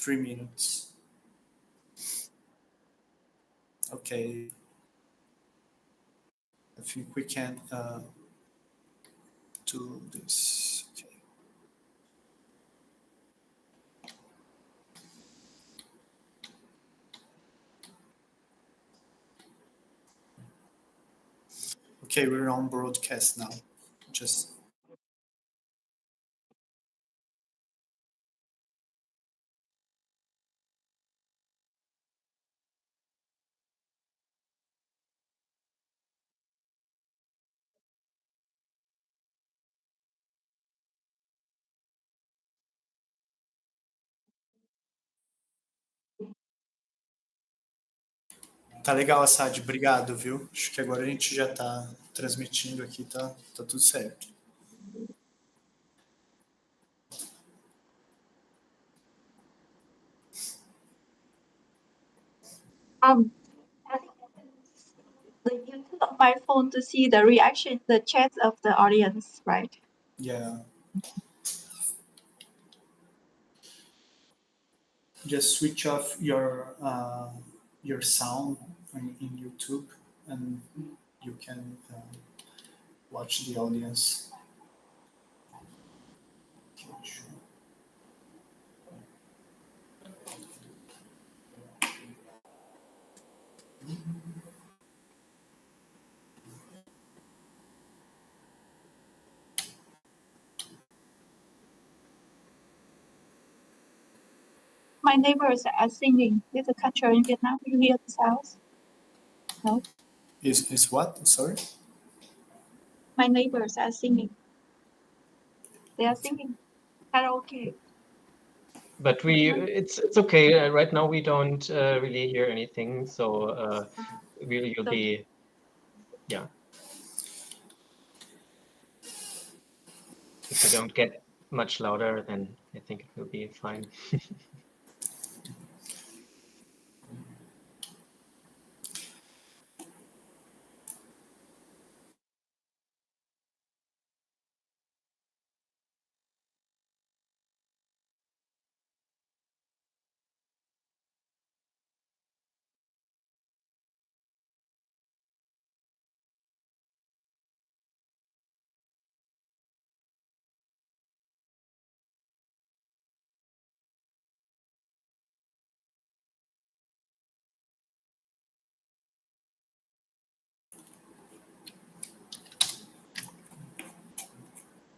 3 minutes. Okay. I think we can do this. Okay. Okay, we're on broadcast now. Just tá legal, Assad. Obrigado, viu? Acho que agora a gente já tá transmitindo aqui, tá tudo certo. The use of my phone to see the reaction, the chat of the audience, right? Yeah. Just switch off your sound in YouTube, and you can watch the audience. Okay, sure. My neighbors are singing. There's a culture in Vietnam. You hear the sounds? No? Is what? Sorry? My neighbors are singing. They are singing karaoke. But it's okay. Right now we don't really hear anything, so you'll be, yeah. If we don't get much louder, then I think it will be fine.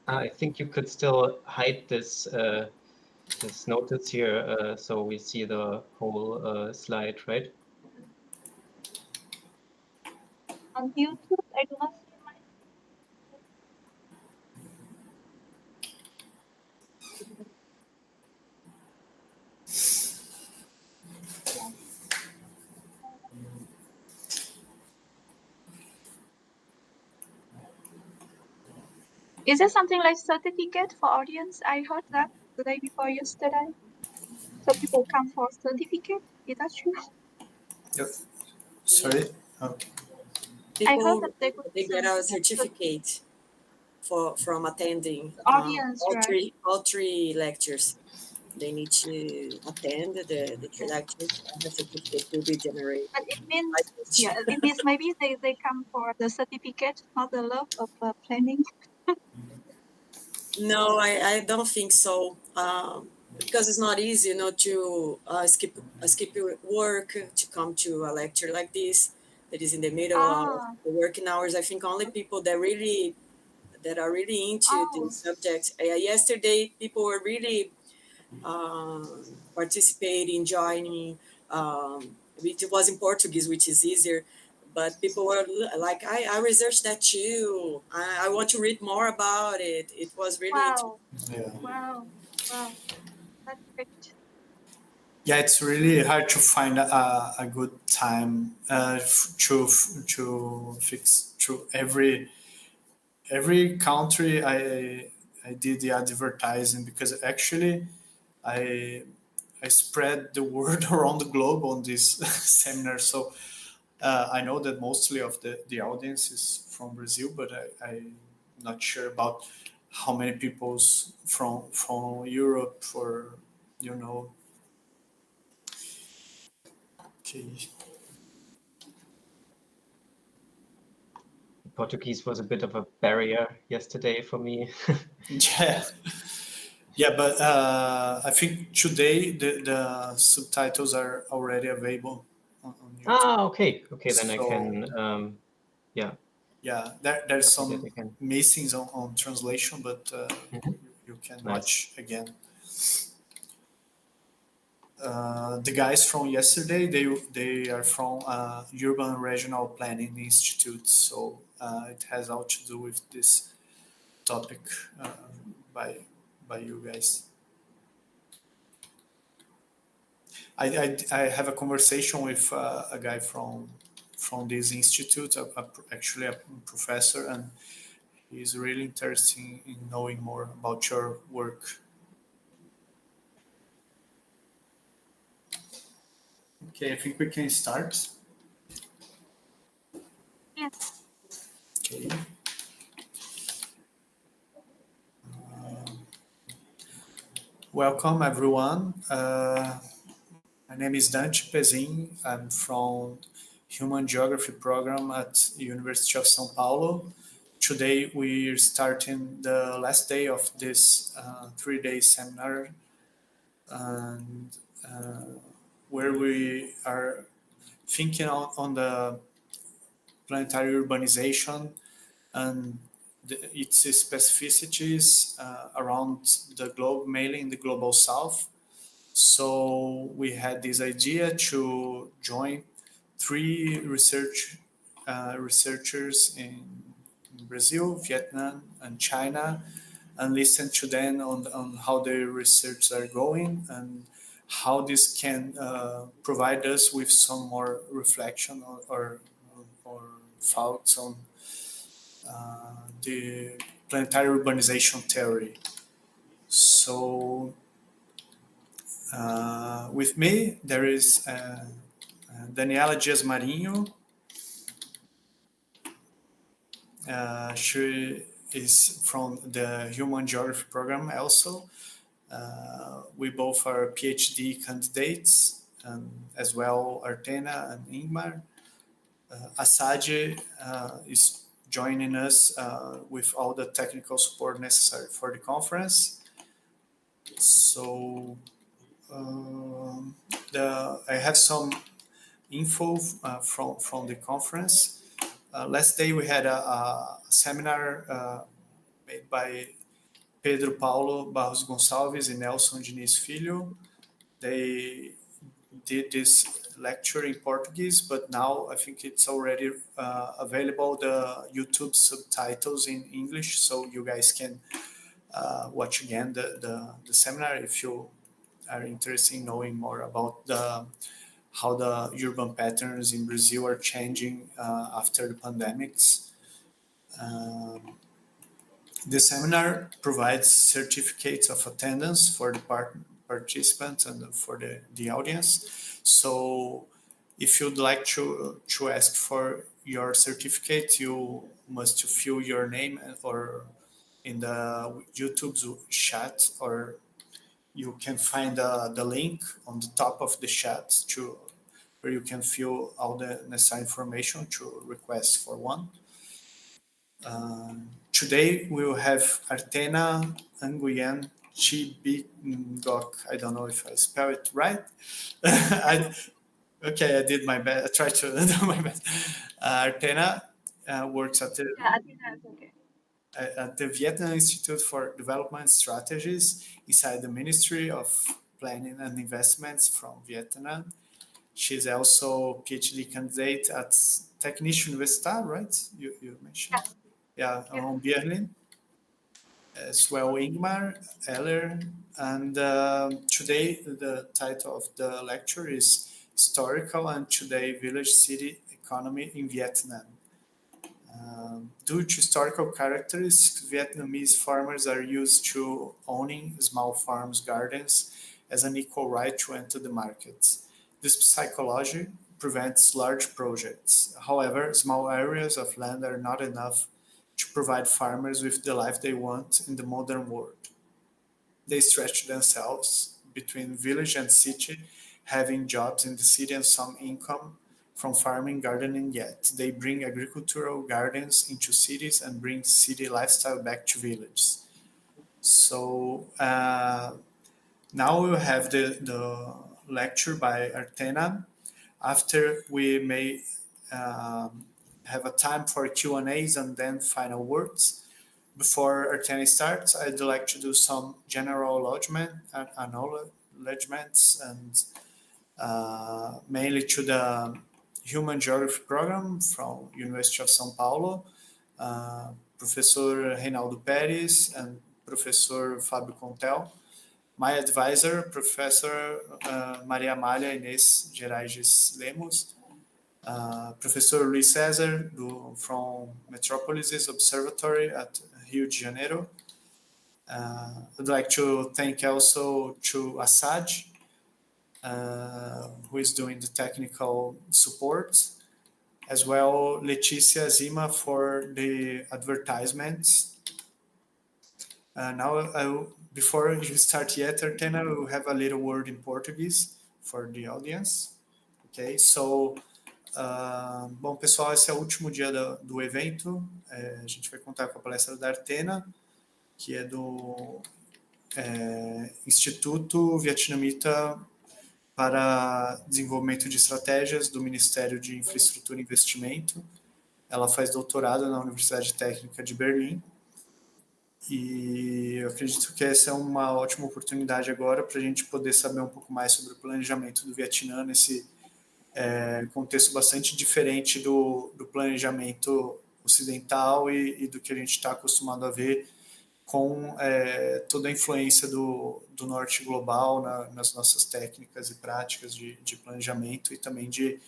I think you could still hide this this notice here, so we see the whole slide, right? On YouTube, I do not see my. Is there something like certificate for audience? I heard that the day before yesterday. So people come for certificate. Is that true? Yep. Sorry? Okay. I heard People, that they get a certificate from attending audience, right? all three lectures. They need to attend the three lectures, and the certificate will be generated. But it means, yeah, it means maybe they come for the certificate, not the love of planning. No, I don't think so. Because it's not easy, you know, to skip your work to come to a lecture like this that is in the middle of the working hours. I think only people that are really into the subject. Yesterday, people were really participating, joining. It was in Portuguese, which is easier. But people were like, I researched that too. I want to read more about it. It was really Wow. That's great. Yeah, it's really hard to find a good time to fix to every country. I did the advertising because actually I spread the word around the globe on this seminar. So I know that mostly of the audience is from Brazil, but I'm not sure about how many people's from Europe or, you know, Okay. Portuguese was a bit of a barrier yesterday for me. Yeah. Yeah, but I think today the subtitles are already available on YouTube. Okay. Then I So can, yeah. yeah, there's Copy that some again. missings on translation, but Mhm. you can Nice. watch again. The guys from yesterday, they are from Urban Regional Planning Institute, so it has all to do with this topic by you guys. I have a conversation with a guy from this institute, actually a professor, and he's really interested in knowing more about your work. Okay, I think we can start. Yes. Okay. Welcome, everyone. My name is Dante Pezin. I'm from Human Geography program at University of São Paulo. Today we're starting the last day of this 3-day seminar, and where we are thinking on the planetary urbanization and its specificities around the globe, mainly in the global south. So we had this idea to join 3 researchers in Brazil, Vietnam, and China, and listen to them on how their research are going and how this can provide us with some more reflection or thoughts on the planetary urbanization theory. So with me, there is Daniela Dias Marinho. She is from the Human Geography program also. We both are PhD candidates, and as well Artena and Ingmar. Assaji is joining us with all the technical support necessary for the conference. So I have some info from the conference. Last day we had a seminar made by Pedro Paulo Barros Gonçalves and Nelson Diniz Filho. They did this lecture in Portuguese, but now I think it's already available, the YouTube subtitles in English, so you guys can watch again the seminar if you are interested in knowing more about how the urban patterns in Brazil are changing after the pandemics. Um, the seminar provides certificates of attendance for the participants and for the audience. So if you'd like to ask for your certificate, you must fill your name or in the YouTube's chat, or you can find the link on the top of the chat to where you can fill all the necessary information to request for one. Today we will have Artena, Nguyen, Ngoc. I don't know if I spell it right. Okay, I did my best. I tried to do my best. Artena works at Yeah, I think that's okay. at the Vietnam Institute for Development Strategies inside the Ministry of Planning and Investments from Vietnam. She's also PhD candidate at Technische Universität, right? You mentioned. Yeah, on Berlin. As well, Ingmar, Eller, and today the title of the lecture is Historical and Today Village City Economy in Vietnam. Due to historical characteristics, Vietnamese farmers are used to owning small farms, gardens as an equal right to enter the market. This psychology prevents large projects. However, small areas of land are not enough to provide farmers with the life they want in the modern world. They stretch themselves between village and city having jobs in the city and some income from farming, gardening yet. They bring agricultural gardens into cities and bring city lifestyle back to villages. So now we'll have the lecture by Artena. After we may have a time for Q&As and then final words. Before Artena starts, I'd like to do some general acknowledgements and mainly to the Human Geography program from University of São Paulo, Professor Reinaldo Pérez and Professor Fábio Contel. My advisor, Professor Maria Amália Inês Gerages Lemos, Professor Luis César from Metropolis Observatory at Rio de Janeiro. I'd like to thank also to Assad, who is doing the technical support, as well Letícia Zima for the advertisements. Now, before you start yet, Artena, we will have a little word in Portuguese for the audience. Okay, so, bom, pessoal, esse é o último dia do evento. A gente vai contar com a palestra da Artena, que é do Instituto Vietnamita para Desenvolvimento de Estratégias do Ministério de Infraestrutura e Investimento. Ela faz doutorado na Universidade Técnica de Berlim. E eu acredito que essa é uma ótima oportunidade agora para a gente poder saber um pouco mais sobre o planejamento do Vietnã nesse contexto bastante diferente do planejamento ocidental e do que a gente está acostumado a ver com toda a influência do norte global nas nossas técnicas e práticas de planejamento e também de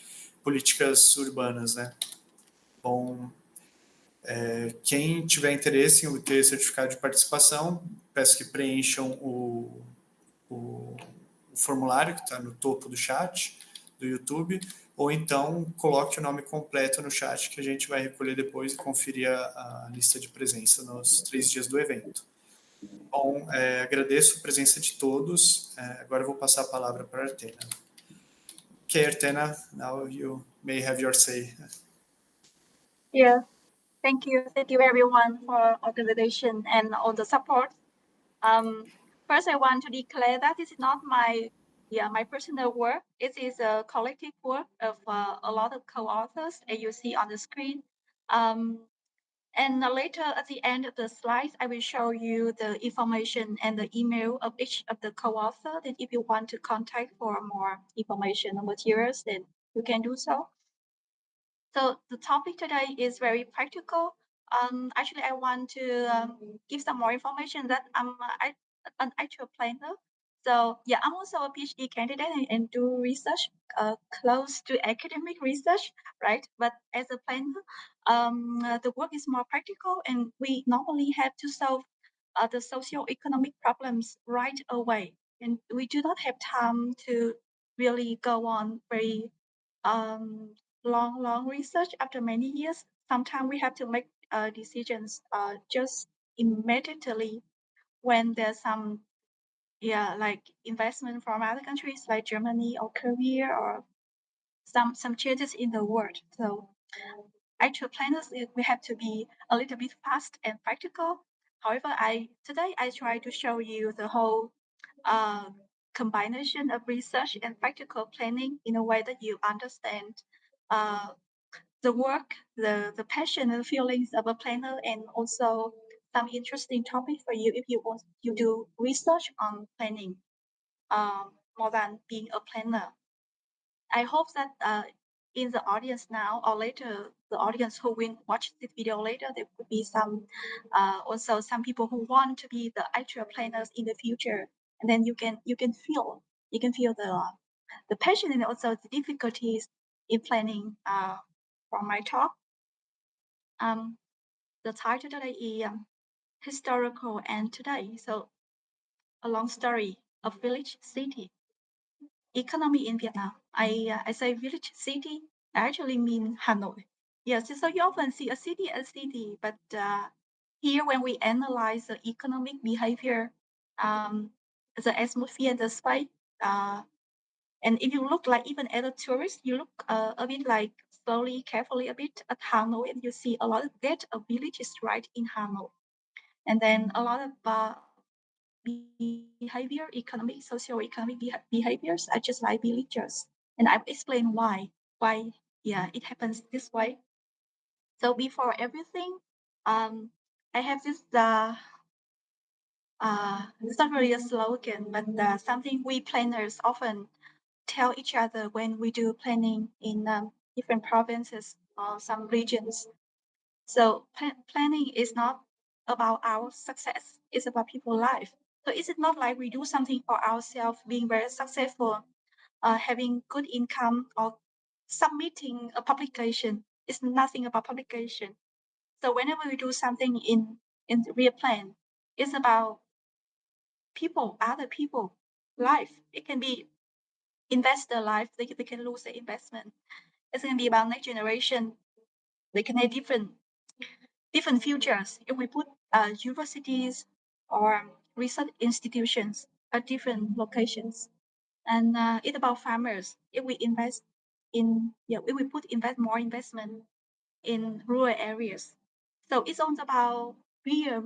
políticas urbanas, né? Bom, quem tiver interesse em obter certificado de participação, peço que preencham o formulário que está no topo do chat do YouTube, ou então coloque o nome completo no chat que a gente vai recolher depois e conferir a lista de presença nos 3 dias do evento. Bom, agradeço a presença de todos. Agora eu vou passar a palavra para a Artena. Okay, Artena, now you may have your say. Yeah, thank you everyone for organization and all the support. First, I want to declare that this is not my personal work. It is a collective work of a lot of co-authors, as you see on the screen. And later at the end of the slides, I will show you the information and the email of each of the co-author. Then if you want to contact for more information or materials, then you can do so. So the topic today is very practical. Actually, I want to give some more information that I'm an actual planner. So yeah, I'm also a PhD candidate and do research close to academic research, right? But as a planner, the work is more practical, and we normally have to solve the socio-economic problems right away, and we do not have time to really go on very long research after many years. Sometimes we have to make decisions just immediately when there's some like investment from other countries like Germany or Korea or some changes in the world. So actual planners, we have to be a little bit fast and practical. However, today I try to show you the whole combination of research and practical planning in a way that you understand the work, the passion and feelings of a planner, and also some interesting topic for you if you do research on planning more than being a planner. I hope that in the audience now or later, the audience who will watch this video later, there could be some also some people who want to be the actual planners in the future, and then you can feel the passion and also the difficulties in planning from my talk. The title today is Historical and Today. So a long story of village city. Economy in Vietnam. I say village city, I actually mean Hanoi. Yes, so you often see a city as city, but here when we analyze the economic behavior, the atmosphere, the space, And if you look like even as a tourist, you look a bit like slowly, carefully a bit at Hanoi, and you see a lot of dead villages right in Hanoi. And then a lot of behavior, economic, socio-economic behaviors are just like villagers. And I've explained why, yeah, it happens this way. So before everything, I have this, it's not really a slogan, but something we planners often tell each other when we do planning in different provinces or some regions. So planning is not about our success, it's about people's life. So is it not like we do something for ourselves, being very successful, having good income, or submitting a publication? It's nothing about publication. So whenever we do something in the real plan, it's about people, other people, life. It can be investor life, they can lose their investment. It's going to be about next generation. They can have different futures. If we put universities or research institutions at different locations, and it's about farmers. If we invest if we invest more investment in rural areas, so it's all about real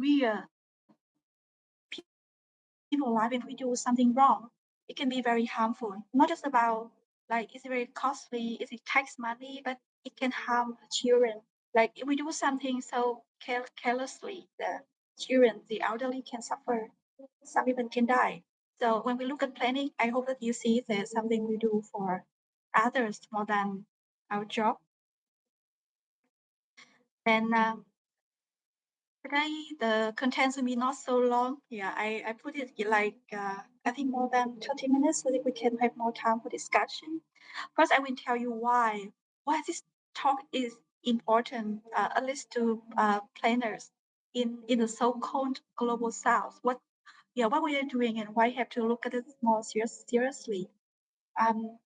people life. If we do something wrong, it can be very harmful. Not just about like it's very costly, it's tax money, but it can harm children. Like if we do something so carelessly, the children, the elderly can suffer. Some even can die. So when we look at planning, I hope that you see there's something we do for others more than our job. And today the contents will be not so long. Yeah, I put it like I think more than 30 minutes so that we can have more time for discussion. First, I will tell you why this talk is important, at least to planners in the so-called global south. What we are doing and why have to look at it more seriously. And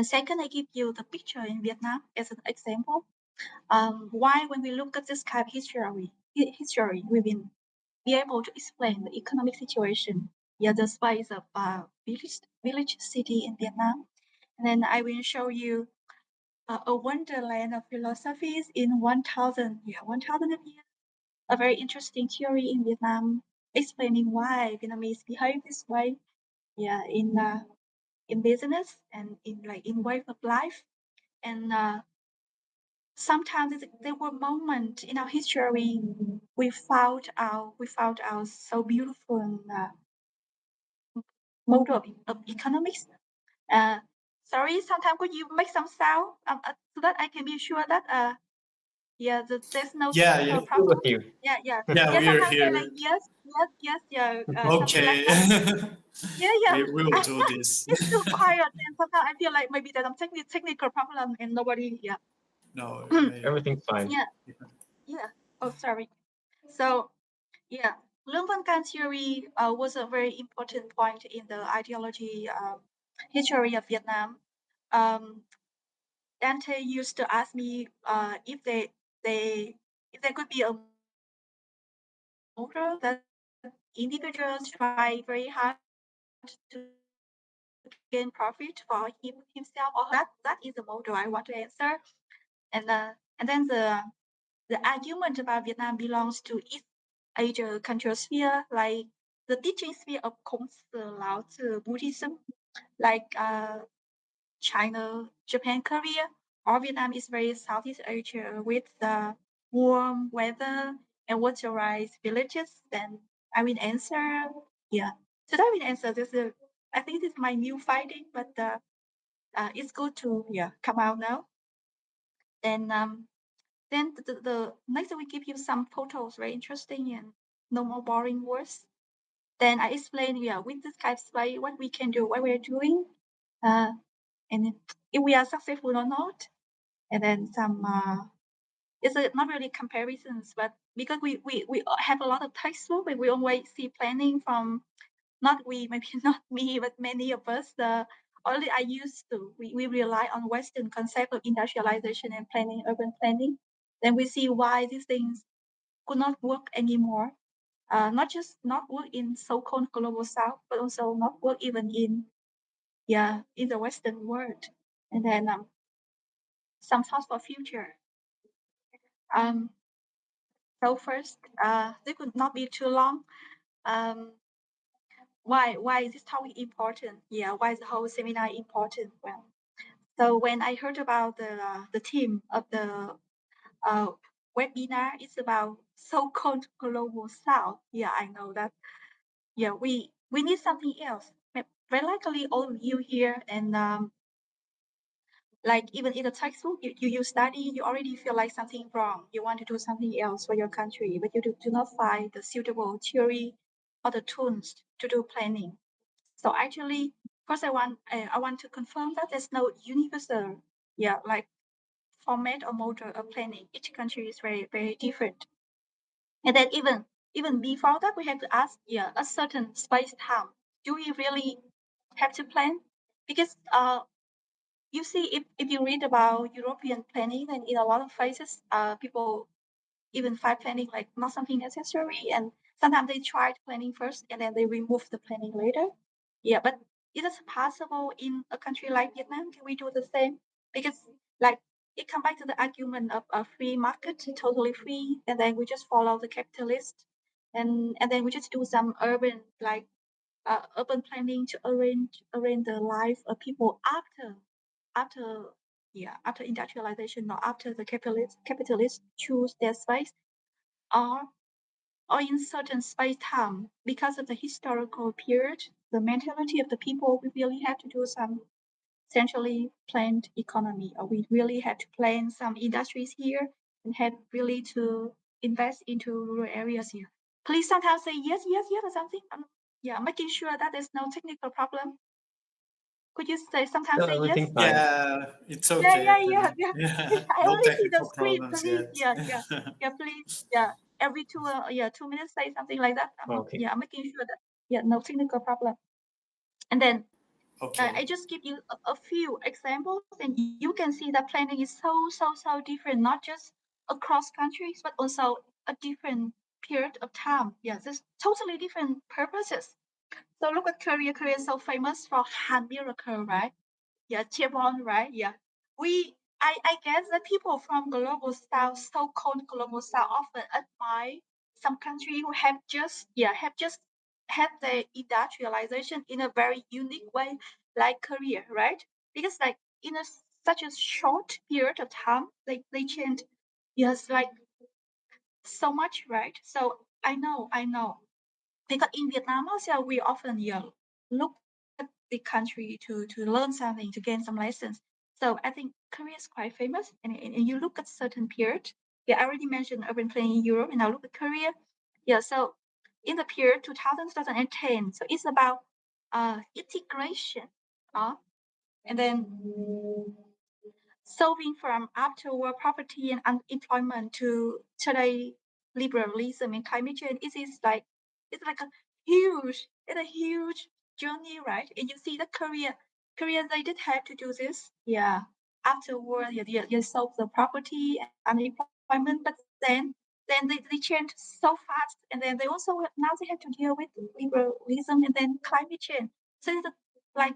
second, I give you the picture in Vietnam as an example. Why when we look at this kind of history, we will be able to explain the economic situation, the space of village city in Vietnam. And then I will show you a wonderland of philosophies in 1,000 years. A very interesting theory in Vietnam explaining why Vietnamese behave this way. Yeah, in business and in way of life. And sometimes there were moments in our history we found out so beautiful model of economics. Uh, Sorry, sometimes could you make some sound so that I can be sure that there's no Yeah, technical yeah, Agree with problem. you. Yeah, yeah, yeah. yeah. We are Sometimes they're like here. yes, yeah, something like Okay, that. Yeah, yeah. we will do this. It's too quiet, and sometimes I feel like maybe there's some technical problem and nobody. Yeah, No, Everything's fine. yeah, yeah. Oh, sorry. So yeah, Lương theory was a very important point in the ideology history of Vietnam. Um, Dante used to ask me they if there could be a model that individuals try very hard to gain profit for himself or her. That is the model I want to answer. And then the argument about Vietnam belongs to East Asia cultural sphere, like the teaching sphere of Kongzi, Lao Tzu, Buddhism, like China, Japan, Korea, or Vietnam is very Southeast Asia with the warm weather and waterized villages. Then I will answer, yeah. So I will answer this. I think this is my new finding, but it's good to come out now. Then the next we give you some photos, very interesting and no more boring words. Then I explain with this kind of slide what we can do, what we're doing, and if we are successful or not. And then some it's not really comparisons, but because we have a lot of textbook, but we always see planning from not we, maybe not me, but many of us. Only I used to we rely on Western concept of industrialization and planning, urban planning. Then we see why these things could not work anymore. Not just not work in so-called global south, but also not work even in in the Western world, and then some thoughts for future. So first, this could not be too long. Why is this topic important? Why is the whole seminar important? Well, so when I heard about the theme of the webinar, it's about so-called global South. I know that. We need something else. Very likely, all of you here and like even in the textbook you study, you already feel like something wrong. You want to do something else for your country, but you do not find the suitable theory or the tools to do planning. So actually, first I want to confirm that there's no universal, like format or mode of planning. Each country is very, very different. And then even before that, we have to ask, a certain space time. Do we really have to plan? Because you see, if you read about European planning, then in a lot of places, people even find planning like not something necessary, and sometimes they try planning first and then they remove the planning later. But is it possible in a country like Vietnam? Can we do the same? Because like it comes back to the argument of a free market, totally free, and then we just follow the capitalist, and then we just do some urban urban planning to arrange the life of people after after industrialization or after the capitalists choose their space, or in certain space time because of the historical period, the mentality of the people, we really have to do some centrally planned economy, or we really have to plan some industries here and have really to invest into rural areas here. Please sometimes say yes, yes, yes, or something. Making sure that there's no technical problem. Could you say sometimes say yes? Everything fine. It's okay. I No only see the technical screen. problems Please, yet. please, every 2 minutes say something like that. Okay. I'm making sure that no technical problem. And then Okay. I just give you a few examples, and you can see that planning is so different, not just across countries, but also a different period of time. There's totally different purposes. So look at Korea. Korea is so famous for hand miracle, right? Chevron, right? I guess that people from global south, so-called global south, often admire some country who have just had the industrialization in a very unique way, like Korea, right? Because like in such a short period of time, they changed, like so much, right? So I know. Because in Vietnam also we often look at the country to learn something, to gain some lessons. So I think Korea is quite famous, and you look at certain period. I already mentioned urban planning in Europe, and now look at Korea. So in the period 2010, so it's about integration, and then solving from after-war poverty and unemployment to today liberalism and climate change. It's like a huge journey, right? And you see that Korea they did have to do this, after war, they solve the poverty and unemployment, but then they changed so fast, and then they also now they have to deal with liberalism and then climate change. So it's like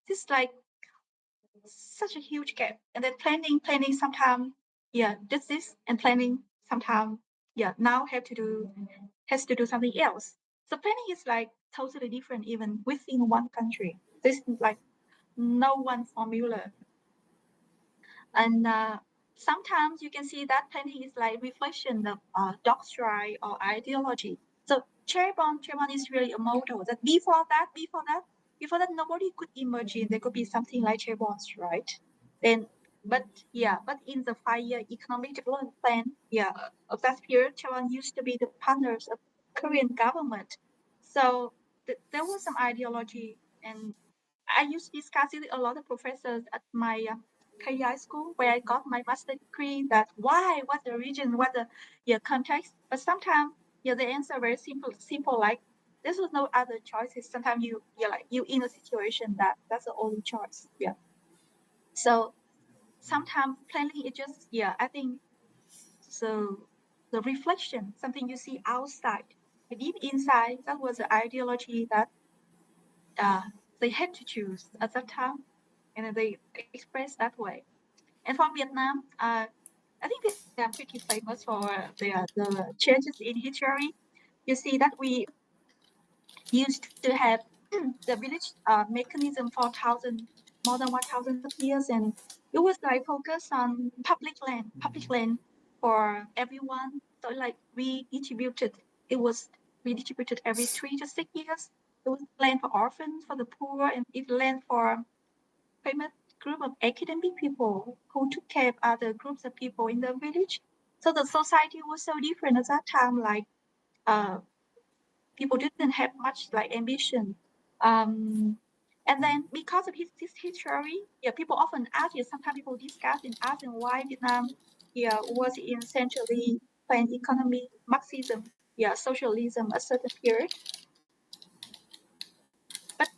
this like such a huge gap. And then planning sometimes, this and planning sometimes, now has to do something else. So planning is like totally different even within one country. This is like no one formula. And sometimes you can see that planning is like reflection of doctrine or ideology. So Chairborn is really a model that before that nobody could imagine there could be something like Chairborns, right? Then but in the 5-year economic development plan, of that period, Chairborn used to be the partners of Korean government. So there was some ideology, and I used to discuss it with a lot of professors at my KI school, where I got my master degree. That why, what the region, what the context. But sometimes, the answer very simple. Like there's no other choices. Sometimes you in a situation that's the only choice. So sometimes planning is just I think so. The reflection, something you see outside, but deep inside, that was the ideology that they had to choose at that time, and they expressed that way. And from Vietnam, I think Vietnam pretty famous for the changes in history. You see that we used to have the village mechanism for more than 1,000 of years, and it was like focused on public land for everyone. So like redistributed, it was redistributed every 3 to 6 years. It was land for orphans, for the poor, and it land for famous group of academic people who took care of other groups of people in the village. So the society was so different at that time. Like people didn't have much like ambition. And then because of this history, yeah, people often ask, sometimes people discuss and ask why Vietnam was in centrally planned economy, Marxism, socialism at certain period. But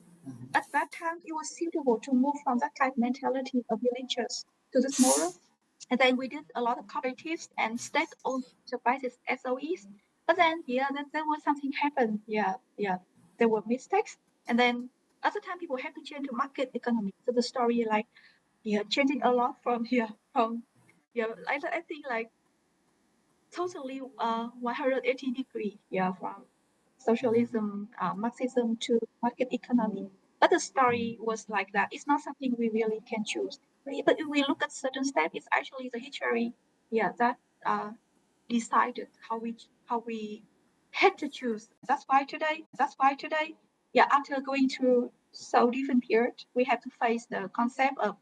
at that time, it was suitable to move from that kind of mentality of villagers to this model. And then we did a lot of cooperatives and state-owned enterprises, SOEs. But then, there was something happened. There were mistakes. And then at the time, people had to change to market economy. So the story, like, changing a lot from I think like totally 180 degree, from socialism, Marxism to market economy. But the story was like that. It's not something we really can choose. But if we look at certain steps, it's actually the history, that decided how we had to choose. That's why today, after going through so different period, we have to face the concept of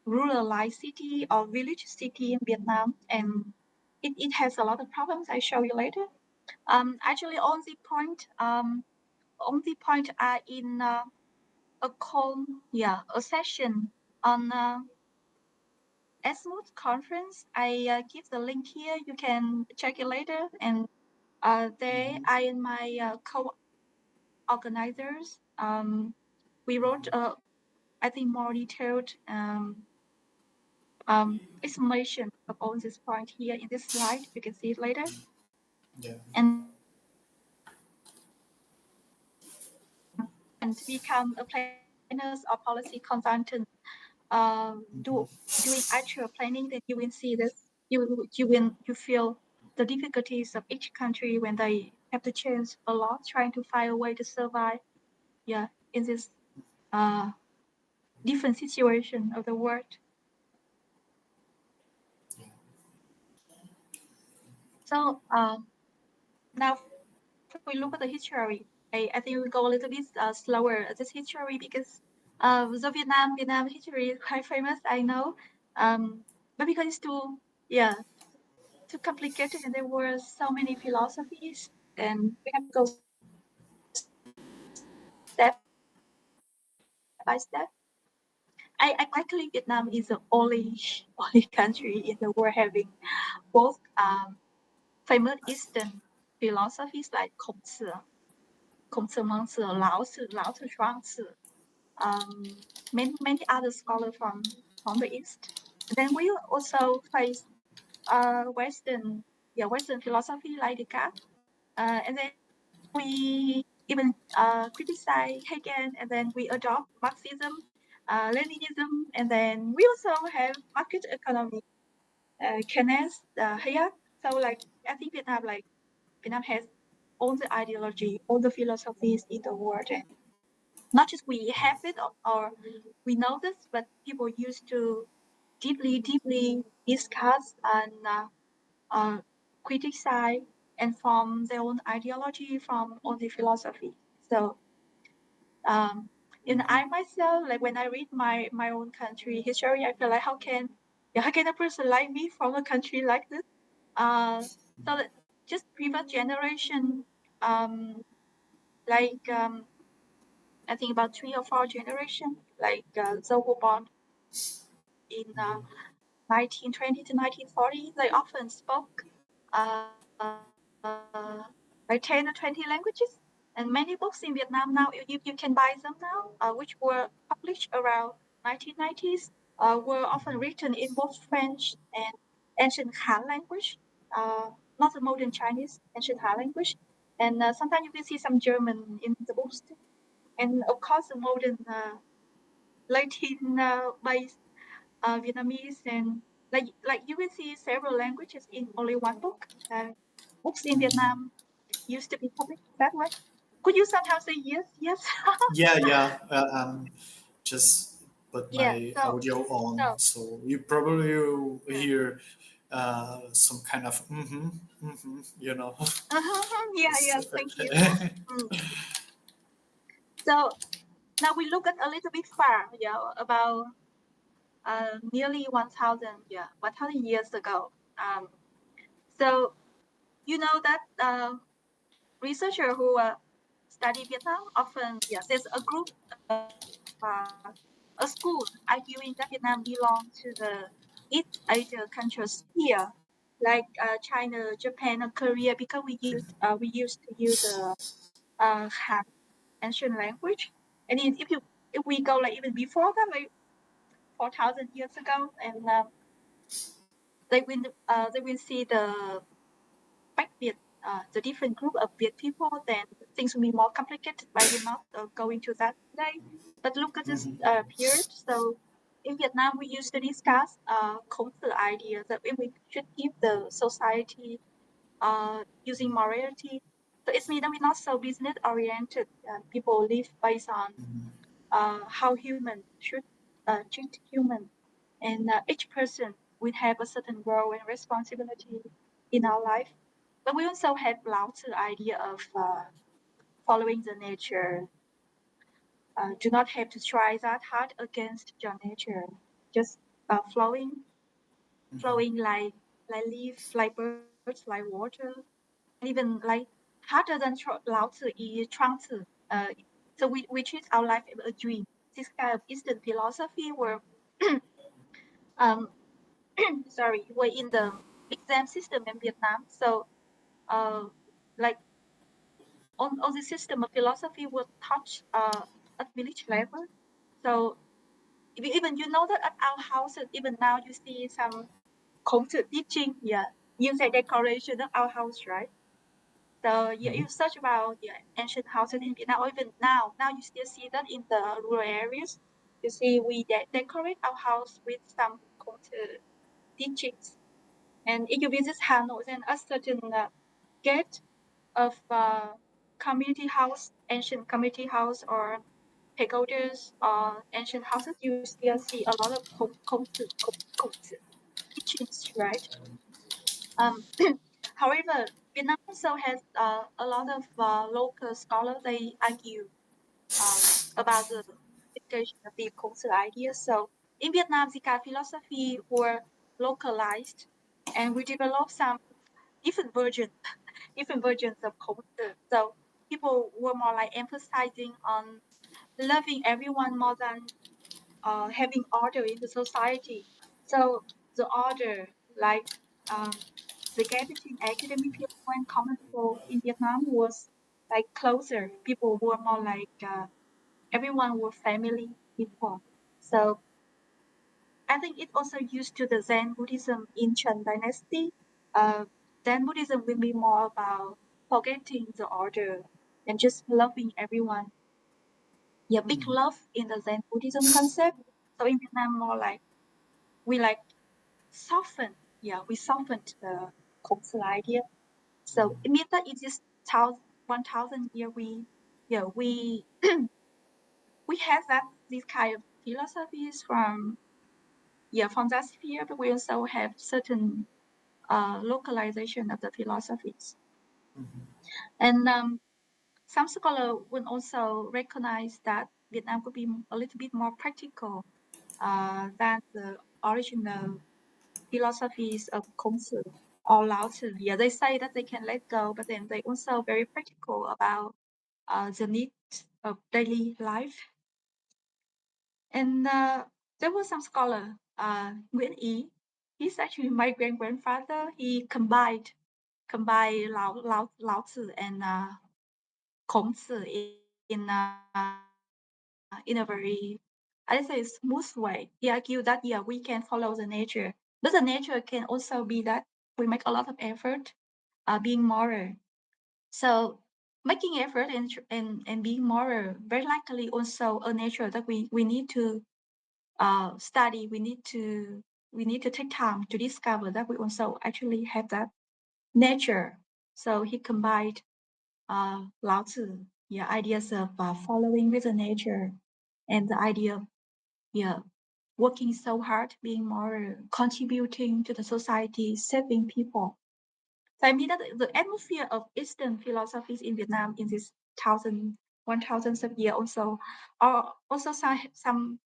ruralized city or village city in Vietnam, and it has a lot of problems. I show you later. Actually, on the point are in a call, a session on Esmut conference. I give the link here. You can check it later. And there I and my co-organizers, we wrote I think more detailed explanation of all this point here in this slide. You can see it later. Yeah. And become a planners or policy consultant, doing actual planning, then you will see this. You feel the difficulties of each country when they have to change a lot, trying to find a way to survive. In this different situation of the world. So now if we look at the history, I think we go a little bit slower at this history because the Vietnam history is quite famous, I know, but because it's too complicated and there were so many philosophies, and we have to go step by step. I actually Vietnam is the only country in the world having both famous Eastern philosophies like Khổng Tử, Mengzi, Lao Tzu, Chuang-Tzu, many other scholars from the East. And then we also face Western philosophy like Descartes, and then we even criticize Hegel, and then we adopt Marxism, Leninism, and then we also have market economy, Keynes, Hayek. So like I think Vietnam has all the ideology, all the philosophies in the world, and not just we have it or we know this, but people used to deeply discuss and criticize and form their own ideology from all the philosophy. So and I myself, like when I read my own country history, I feel like how can a person like me from a country like this? So that just previous generation, I think about 3 or 4 generation, like those who born in 1920 to 1940, they often spoke uh, like 10 or 20 languages. And many books in Vietnam now, you can buy them now, which were published around 1990s, were often written in both French and ancient Han language, not the modern Chinese, ancient Han language. And sometimes you can see some German in the books too. And of course, the modern Latin-based Vietnamese, and like you will see several languages in only one book. Books in Vietnam used to be published that way. Could you somehow say yes? Yes. Yeah. Just put Yeah. my So audio on, so you probably will hear some kind of you know. yeah. Thank you. Mm. So now we look at a little bit far, about nearly 1,000 years ago. So you know that researcher who study Vietnam often, there's a group a school arguing that Vietnam belongs to the East Asia countries here, like China, Japan, or Korea, because we used to use Han, ancient language, and if we go like even before that, like 4,000 years ago, and they will see the Back Viet, the different group of Viet people, then things will be more complicated. I will not go into that today. But look at this period. So in Vietnam, we used to discuss cultural ideas that we should keep the society using morality. So it means that we're not so business oriented. People live based on how human should treat human, and each person will have a certain role and responsibility in our life. But we also have lots of idea of following the nature. Do not have to try that hard against your nature. Just flowing like leaf, like birds, like water, and even like harder than Lao Tzu is Chuang Tzu. So we treat our life as a dream. This kind of Eastern philosophy were um, were in the exam system in Vietnam. So uh, like all the system of philosophy was taught at village level. So even you know that at our houses, even now you see some culture teaching, use a decoration of our house, right? So you search about ancient houses in Vietnam, or even now you still see that in the rural areas. You see we decorate our house with some culture teachings. And if you visit Hanoi, then a certain gate of community house, ancient community house, or pagodas or ancient houses, you still see a lot of culture teachings, right? However, Vietnam also has a lot of local scholars. They argue about the education of the cultural ideas. So in Vietnam, the kind of philosophy were localized, and we developed some different versions, different versions of culture. So people were more like emphasizing on loving everyone more than having order in the society. So the order, like the gap between academic people and common people in Vietnam was like closer. People were more like everyone were family people. So I think it also used to the Zen Buddhism in Chen Dynasty. Uh, Zen Buddhism will be more about forgetting the order and just loving everyone. Yeah, big love in the Zen Buddhism concept. So in Vietnam, more like we like soften. Yeah, we softened the cultural idea. So it means that it is 1,000 year we we have that these kind of philosophies from that sphere, but we also have certain localization of the philosophies. And some scholars would also recognize that Vietnam could be a little bit more practical than the original philosophies of Kongzi or Lao Tzu. Yeah, they say that they can let go, but then they also very practical about the needs of daily life. And there was some scholar, Nguyen. He's actually my great grandfather. He combined Lao Tzu and Kongzi in a very, I say, smooth way. He argued that we can follow the nature, but the nature can also be that we make a lot of effort being moral. So making effort and being moral, very likely also a nature that we need to study. We need to take time to discover that we also actually have that nature. So he combined Lao Tzu, ideas of following with the nature, and the idea of working so hard, being moral, contributing to the society, saving people. So I mean that the atmosphere of Eastern philosophies in Vietnam in this 1,000 of years also are also some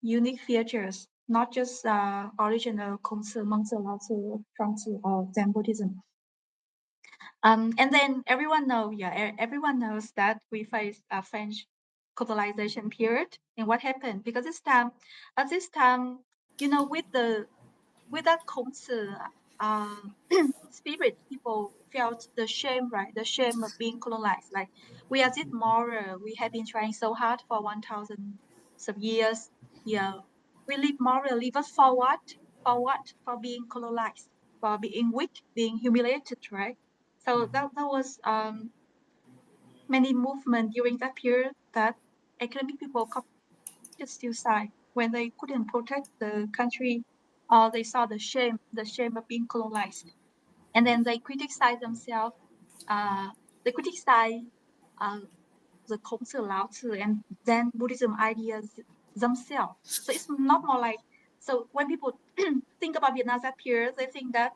unique features, not just original Kongzi, Mengzi, Laozi, Zhuangzi, or Zen Buddhism. And then everyone knows that we face a French colonization period. And what happened? Because at this time, with that Kongzi spirit, people felt the shame, right? The shame of being colonized. Like, we are this moral, we have been trying so hard for 1,000 of years. Yeah, we live morally, but for what? For what? For being colonized, for being weak, being humiliated, right? So that was many movement during that period that economic people committed suicide when they couldn't protect the country, or they saw the shame of being colonized, and then they criticize themselves. They criticize uh, the Kongzi, Lao Tzu, and then Buddhism ideas themselves. So it's not more like, so when people think about Vietnam that period, they think that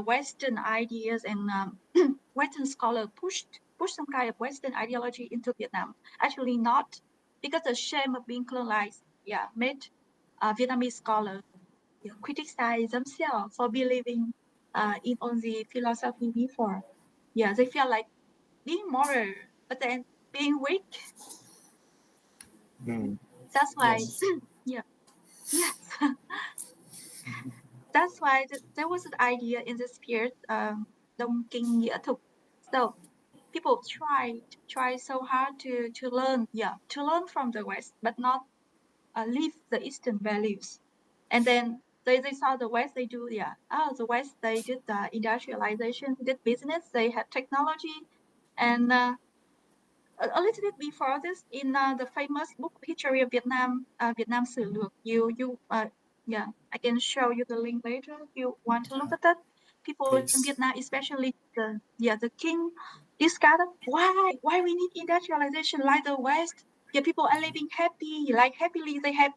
Western ideas and Western scholar pushed some kind of Western ideology into Vietnam. Actually not, because the shame of being colonized, made Vietnamese scholars criticize themselves for believing in only philosophy before. Yeah, they feel like being moral, but then being weak. That's why, Yes. yeah, yes. That's why there was an idea in this period, Đông Kinh Nghĩa Thục. So people try so hard to learn from the West, but not leave the Eastern values. And then they saw the West, they do, the West, they did industrialization, did business, they had technology. And a little bit before this, in the famous book History of Vietnam, Vietnam Sử Lược, I can show you the link later if you want to look at that. People Please. in Vietnam, especially the king, discovered why we need industrialization like the West. Yeah, people are living happily. They have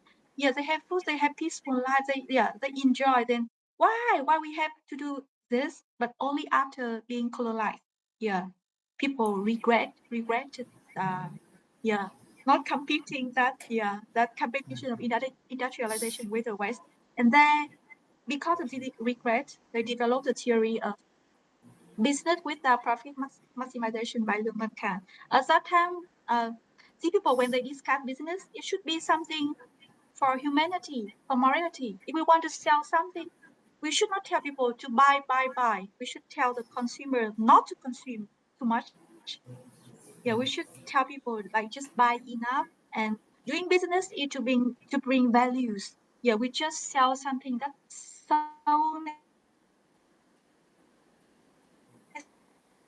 food, they have peaceful lives. They enjoy. Then why we have to do this? But only after being colonized. Yeah, people regretted. Not competing that competition of industrialization with the West. And then, because of the regret, they developed the theory of business with the profit maximization by Lương Văn. At that time, see, people, when they discuss business, it should be something for humanity, for morality. If we want to sell something, we should not tell people to buy. We should tell the consumer not to consume too much. Yeah, we should tell people like just buy enough, and doing business is to bring values. Yeah, we just sell something that's so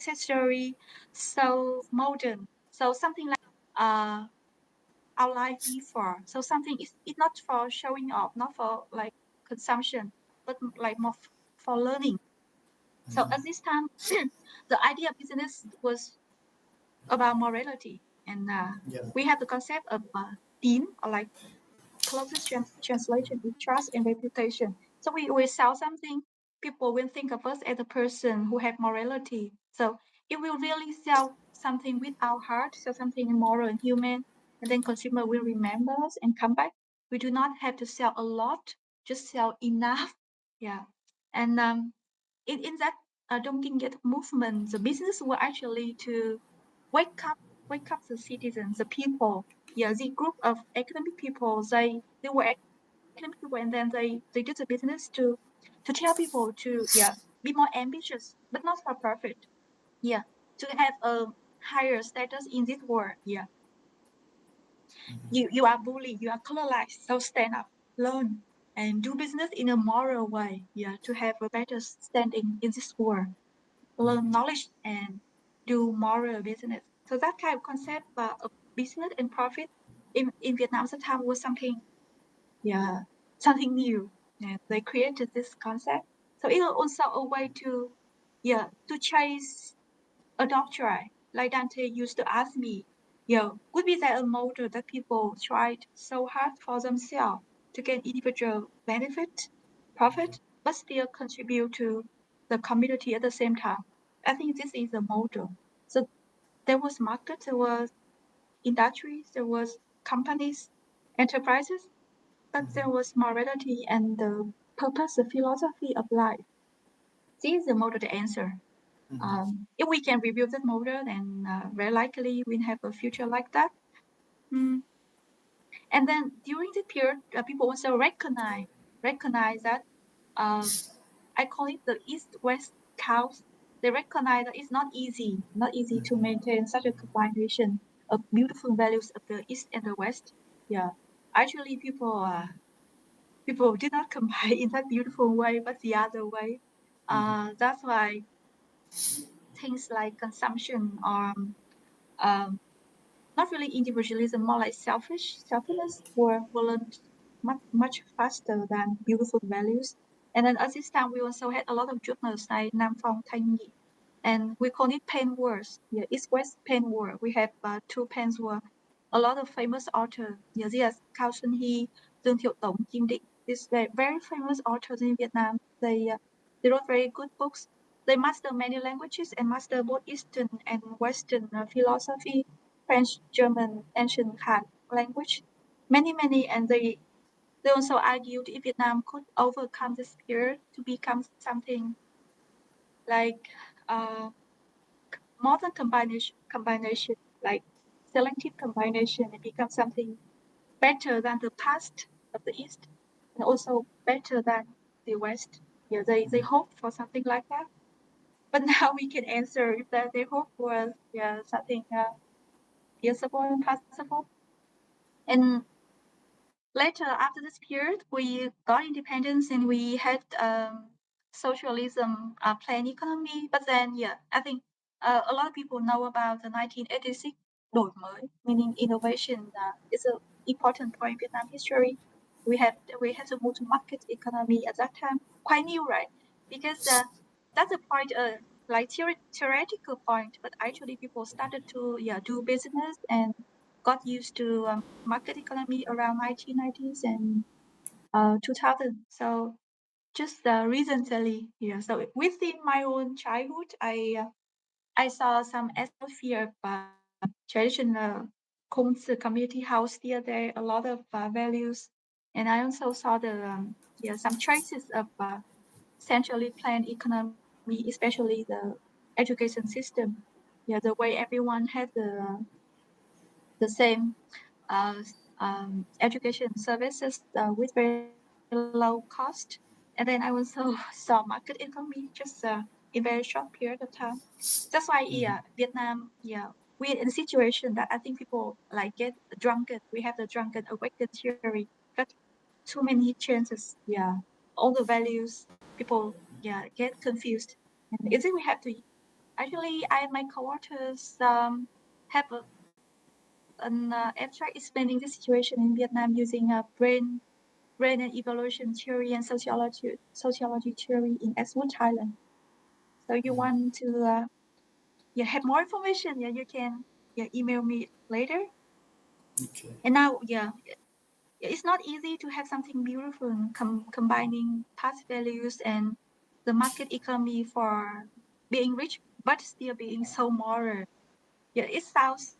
necessary, so modern, so something like our life before. So something is it's not for showing off, not for like consumption, but like more for learning. So at this time, the idea of business was about morality, and we have the concept of team, or like closest translation is trust and reputation. So we sell something, people will think of us as a person who have morality. So if we really sell something with our heart, so something moral and human, and then consumer will remember us and come back. We do not have to sell a lot, just sell enough. Yeah. And in that Đông Kinh Nghĩa Thục movement, the business were actually to wake up the citizens, the people. Yeah, the group of economic people, they were economic people, and then they did the business to tell people to be more ambitious, but not for profit. Yeah, to have a higher status in this world. Yeah, you are bullied, you are colonized, so stand up, learn, and do business in a moral way. Yeah, to have a better standing in this world. learn knowledge and do moral business. So that kind of concept of business and profit in Vietnam at the time was something, something new. Yeah, they created this concept. So it was also a way to chase a doctrine. Like Dante used to ask me, would be there a model that people tried so hard for themselves to get individual benefit, profit, but still contribute to the community at the same time? I think this is a model. So there was market, there was industries, there was companies, enterprises, but there was morality and the purpose, the philosophy of life. This is the model to answer. If we can review that model, then very likely we'll have a future like that. Mm. And then during the period, people also recognize that I call it the East-West chaos. They recognize that it's not easy to maintain such a combination of beautiful values of the East and the West. Yeah, actually, people did not combine in that beautiful way, but the other way. That's why things like consumption or not really individualism, more like selfishness were learned much faster than beautiful values. And then at this time, we also had a lot of journals like Nam Phong Thanh Nghị, and we call it pen wars. Yeah, East West pen war. We have two pen wars. A lot of famous authors. Yeah, yes, Cao Xuân Hy, Dương Thiệu Tống, Kim Định. These very famous authors in Vietnam. They wrote very good books. They master many languages and master both Eastern and Western philosophy, French, German, ancient Han language, many, and they also argued if Vietnam could overcome this period to become something like modern combination, like selective combination, and become something better than the past of the East, and also better than the West. Yeah, they hope for something like that. But now we can answer if that they hope for something feasible and possible. And later, after this period, we got independence and we had socialism, planned economy. But then, I think a lot of people know about the 1986 đổi mới, meaning innovation. Is an important point in Vietnam history. We had to move to market economy at that time. Quite new, right? Because that's a point, like theoretical point, but actually people started to do business and got used to market economy around 1990s and 2000. So just recently, so within my own childhood, I saw some atmosphere of traditional Kunzi community house still there, a lot of values, and I also saw the some traces of centrally planned economy, especially the education system. Yeah, the way everyone had the same education services with very low cost. And then I also saw market economy just in very short period of time. That's why, Vietnam, we're in a situation that I think people like get drunken. We have the drunken awakened theory. Got too many chances. Yeah, all the values people get confused. And is it we have to actually? I and my coworkers have an abstract explaining the situation in Vietnam using a brain and evolution theory and sociology theory in Exwood, Thailand. So you want to have more information? You can email me later. Okay. And now it's not easy to have something beautiful and combining past values and the market economy for being rich but still being so moral. It sounds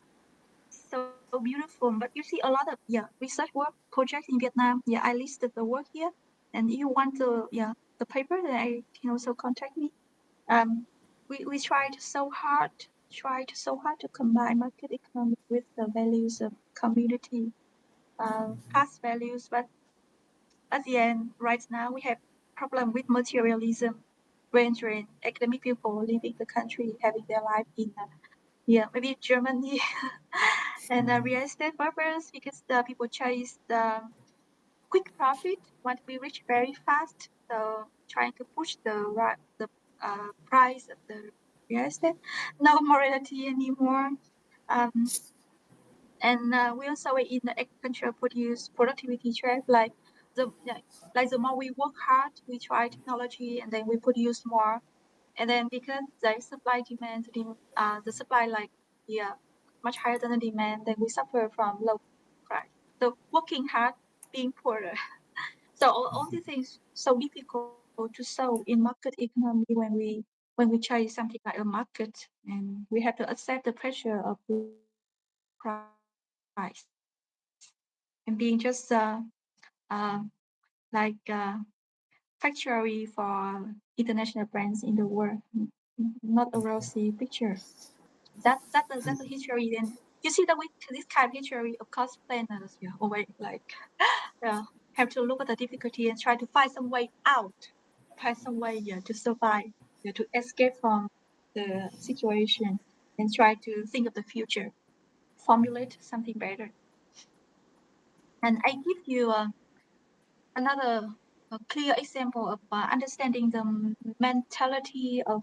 so beautiful, but you see a lot of research work projects in Vietnam. I listed the work here, and if you want the paper, then I can also contact me. Um, we tried so hard to combine market economy with the values of community, past values, but at the end, right now we have problem with materialism, brain drain, academic people leaving the country, having their life in maybe Germany and real estate purpose because the people chase the quick profit, want to be rich very fast. So trying to push the price of the Yes, no morality anymore. And we also in the agriculture produce productivity trap, like the more we work hard, we try technology, and then we produce more. And then because the supply demand, the supply much higher than the demand, then we suffer from low price. So working hard, being poorer. So all these things so difficult to solve in market economy when we try something like a market, and we have to accept the pressure of low price and being just like factory for international brands in the world, not a rosy picture. That's a history. And you see that with this kind of history, of course, planners, always like have to look at the difficulty and try to find some way out, find some way to survive, to escape from the situation, and try to think of the future, formulate something better. And I give you another clear example of understanding the mentality of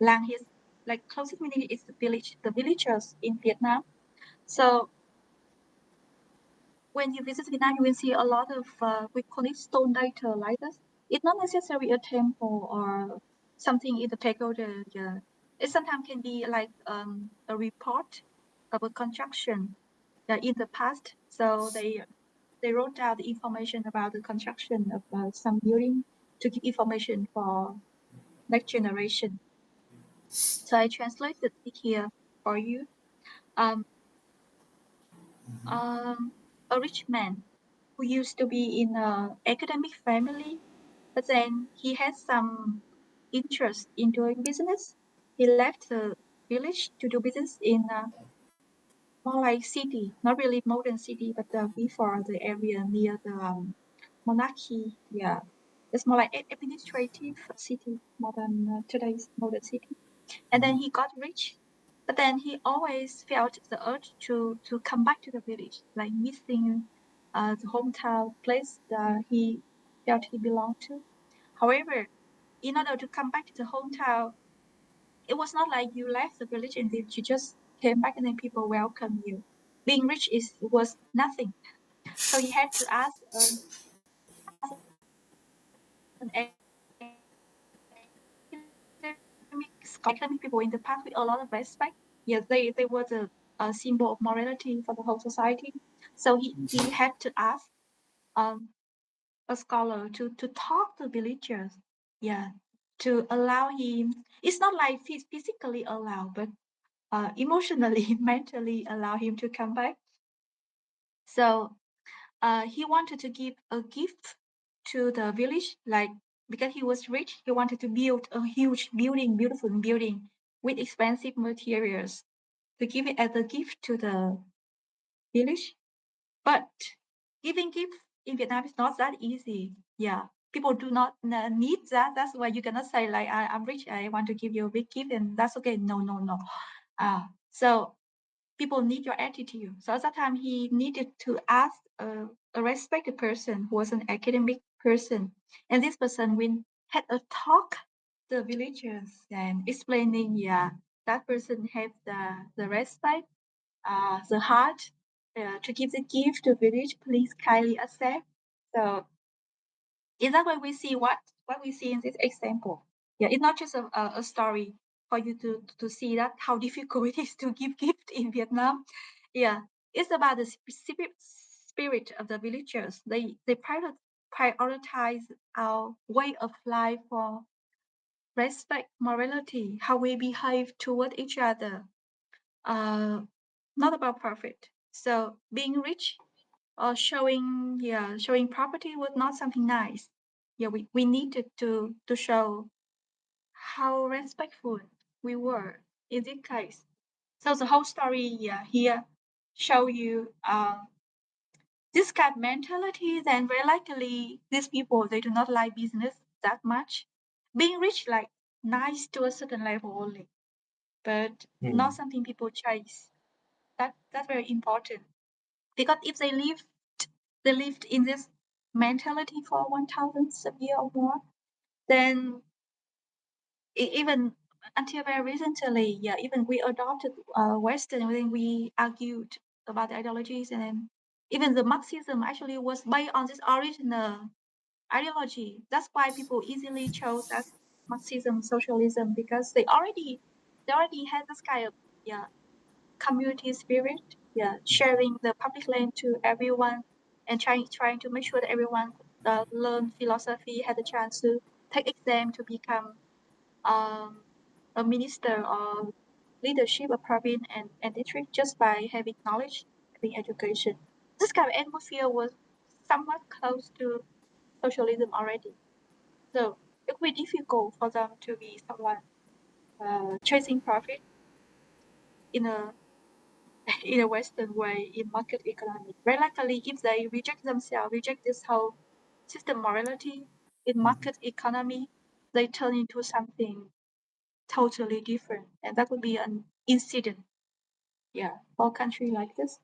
Lang. His like closest meaning is the villagers in Vietnam. So when you visit Vietnam, you will see a lot of we call it stone data like this. It's not necessarily a temple or something in the pagoda. Yeah. It sometimes can be like a report of a construction in the past. So they wrote down the information about the construction of some building to give information for next generation. So I translated it here for you. Um, a rich man who used to be in an academic family, but then he had some interest in doing business. He left the village to do business in more like city, not really modern city, but before the area near the monarchy. Yeah, it's more like administrative city more than today's modern city. And then he got rich, but then he always felt the urge to come back to the village, like missing the hometown place that he felt he belonged to. However, in order to come back to the hometown, it was not like you left the village and then you just came back and then people welcome you. Being rich was nothing. So he had to ask an academic people in the past with a lot of respect. Yes, they were the symbol of morality for the whole society. So he had to ask a scholar to talk to villagers. Yeah, to allow him. It's not like physically allow, but emotionally, mentally allow him to come back. So he wanted to give a gift to the village, like because he was rich, he wanted to build a huge building, beautiful building with expensive materials to give it as a gift to the village. But giving gift in Vietnam is not that easy. Yeah, people do not need that. That's why you cannot say like I'm rich, I want to give you a big gift, and that's okay. No, no, no. So people need your attitude. So at that time, he needed to ask a respected person who was an academic person, and this person had a talk to the villagers and explaining, that person had the respect, the heart to give the gift to village. Please kindly accept. So is that what we see? What we see in this example? Yeah, it's not just a story for you to see that how difficult it is to give gift in Vietnam. Yeah, it's about the specific spirit of the villagers. They prioritize our way of life for respect, morality, how we behave toward each other. Not about profit. So being rich or showing property was not something nice. Yeah, we needed to show how respectful we were in this case. So the whole story here show you this kind of mentality. Then very likely these people they do not like business that much. Being rich like nice to a certain level only, but not something people chase. That's very important, because if they lived in this mentality for 1,000 years or more, then even until very recently, yeah, even we adopted Western, then we argued about the ideologies, and then even the Marxism actually was based on this original ideology. That's why people easily chose as Marxism, socialism, because they already had this kind of community spirit, sharing the public land to everyone, and trying to make sure that everyone learn philosophy, had the chance to take exam to become um, a minister or leadership of province and district just by having knowledge, having education. This kind of atmosphere was somewhat close to socialism already. So it would be difficult for them to be someone chasing profit in a in a Western way in market economy. Very likely, if they reject themselves, reject this whole system morality in market economy, they turn into something totally different, and that would be an incident. Yeah, for a country like this.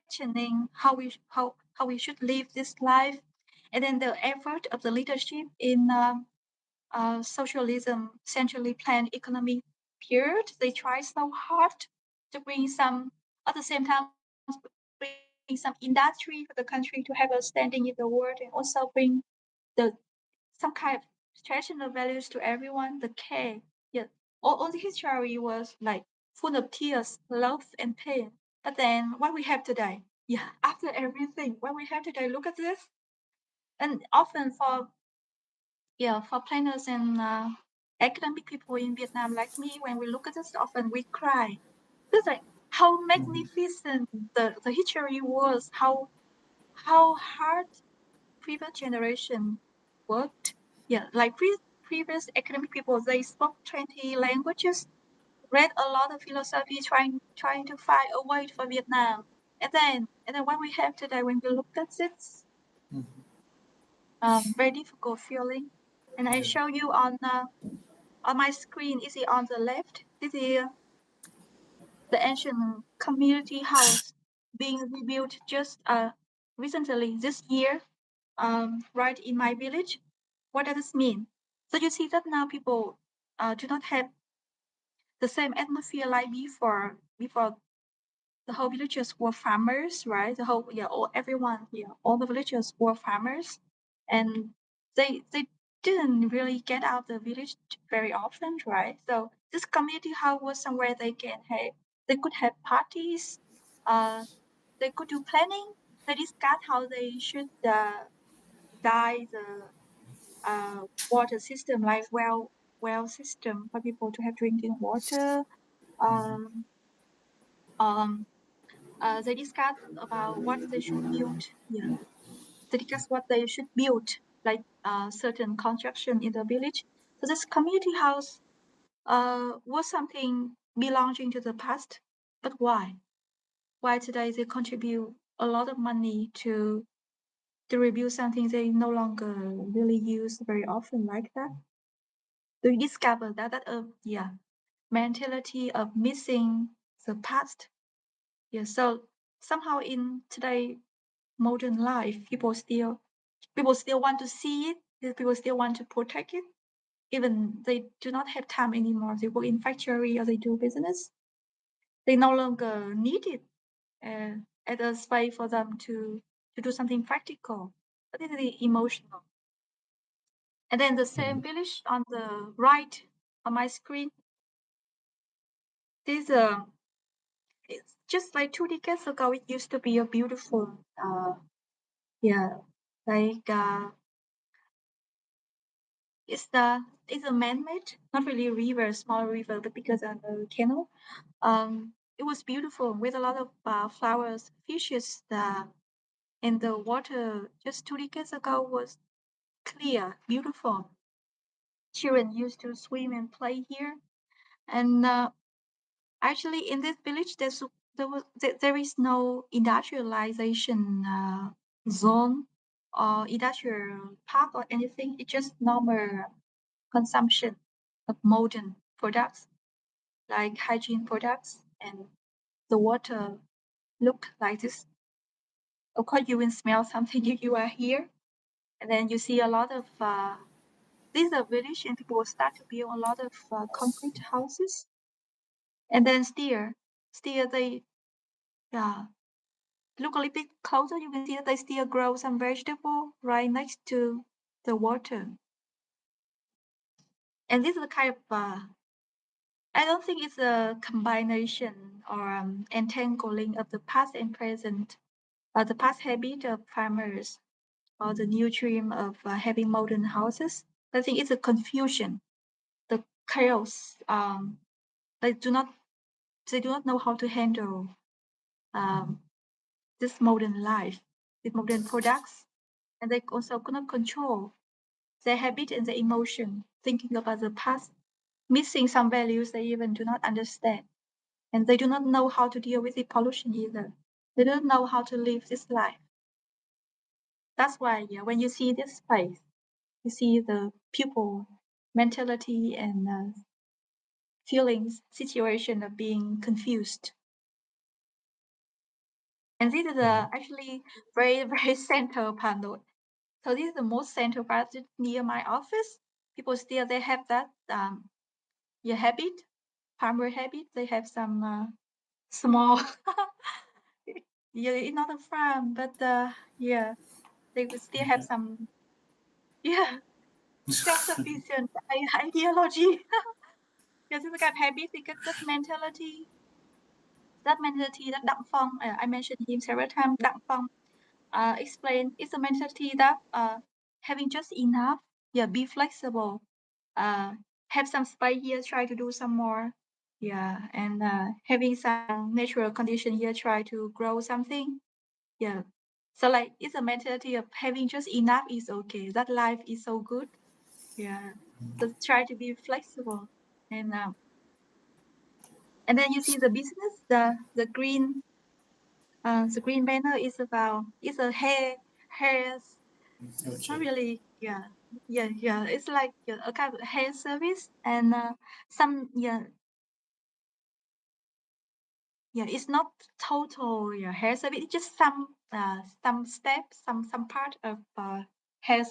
Questioning how we should live this life, and then the effort of the leadership in socialism centrally planned economic period. They try so hard to bring some, at the same time, bring some industry for the country to have a standing in the world, and also bring the some kind of traditional values to everyone. The care, yeah, all the history was like full of tears, love, and pain. But then what we have today, yeah, after everything, what we have today, look at this. And often for planners and academic people in Vietnam like me, when we look at this, often we cry. It's like how magnificent the history was, how hard previous generation worked. Yeah, like previous academic people, they spoke 20 languages, read a lot of philosophy, trying to find a way for Vietnam. And then what we have today, when we look at this, very difficult feeling. And I Yeah. show you on my screen. Is it on the left? This is the ancient community house being rebuilt just recently this year, right in my village. What does this mean? So you see that now people do not have the same atmosphere like before. Before, the whole villagers were farmers, right? The whole all everyone all the villagers were farmers, and they didn't really get out the village very often, right? So this community house was somewhere they could have parties, uh, they could do planning, they discuss how they should dye the water system, like well system for people to have drinking water. Um, um, they discuss about what they should build. Yeah, they discuss what they should build, like certain construction in the village. So this community house was something belonging to the past. But why? Why today they contribute a lot of money to rebuild something they no longer really use very often like that? We discover that mentality of missing the past. Yeah, so somehow in today modern life, people still want to see it. People still want to protect it, even they do not have time anymore. They work in factory or they do business. They no longer need it as a space for them to do something practical, but it's really emotional. And then the same village on the right on my screen, this it's just like 2 decades ago. It used to be a beautiful, yeah, like it's a man-made, not really a river, small river, but because of the canal. It was beautiful with a lot of flowers, fishes. And the water just 2 decades ago was clear, beautiful. Children used to swim and play here. And actually, in this village, there is no industrialization zone or industrial park or anything. It's just normal consumption of modern products like hygiene products, and the water look like this. Of course, you will smell something if you are here, and then you see a lot of these are village, and people start to build a lot of concrete houses, and then still they look a little bit closer. You can see that they still grow some vegetable right next to the water, and this is a kind of I don't think it's a combination or entangling of the past and present, the past habit of farmers or the new dream of having modern houses. I think it's a confusion, the chaos. They do not know how to handle um, this modern life, with modern products, and they also cannot control their habit and their emotion, thinking about the past, missing some values they even do not understand. And they do not know how to deal with the pollution either. They don't know how to live this life. That's why, yeah, when you see this place, you see the people mentality and feelings, situation of being confused. And this is actually very, very central panel. So this is the most central part near my office. People still, they have that habit, farmer habit. They have some small, yeah, it's not a farm, but yeah, they will still have some, yeah, self-sufficient ideology. Yes, it's a kind of habit, because that mentality, that Đặng Phong, I mentioned him several times, Đặng Phong explained, it's a mentality that having just enough, yeah, be flexible, have some space here, try to do some more, yeah, and having some natural condition here, try to grow something, yeah. So like it's a mentality of having just enough is okay. That life is so good, yeah. So try to be flexible, and then you see the business, the green banner is about, it's a hair, not really, yeah. It's like a kind of hair service, and some, it's not total hair service. It's just some steps, some part of hair.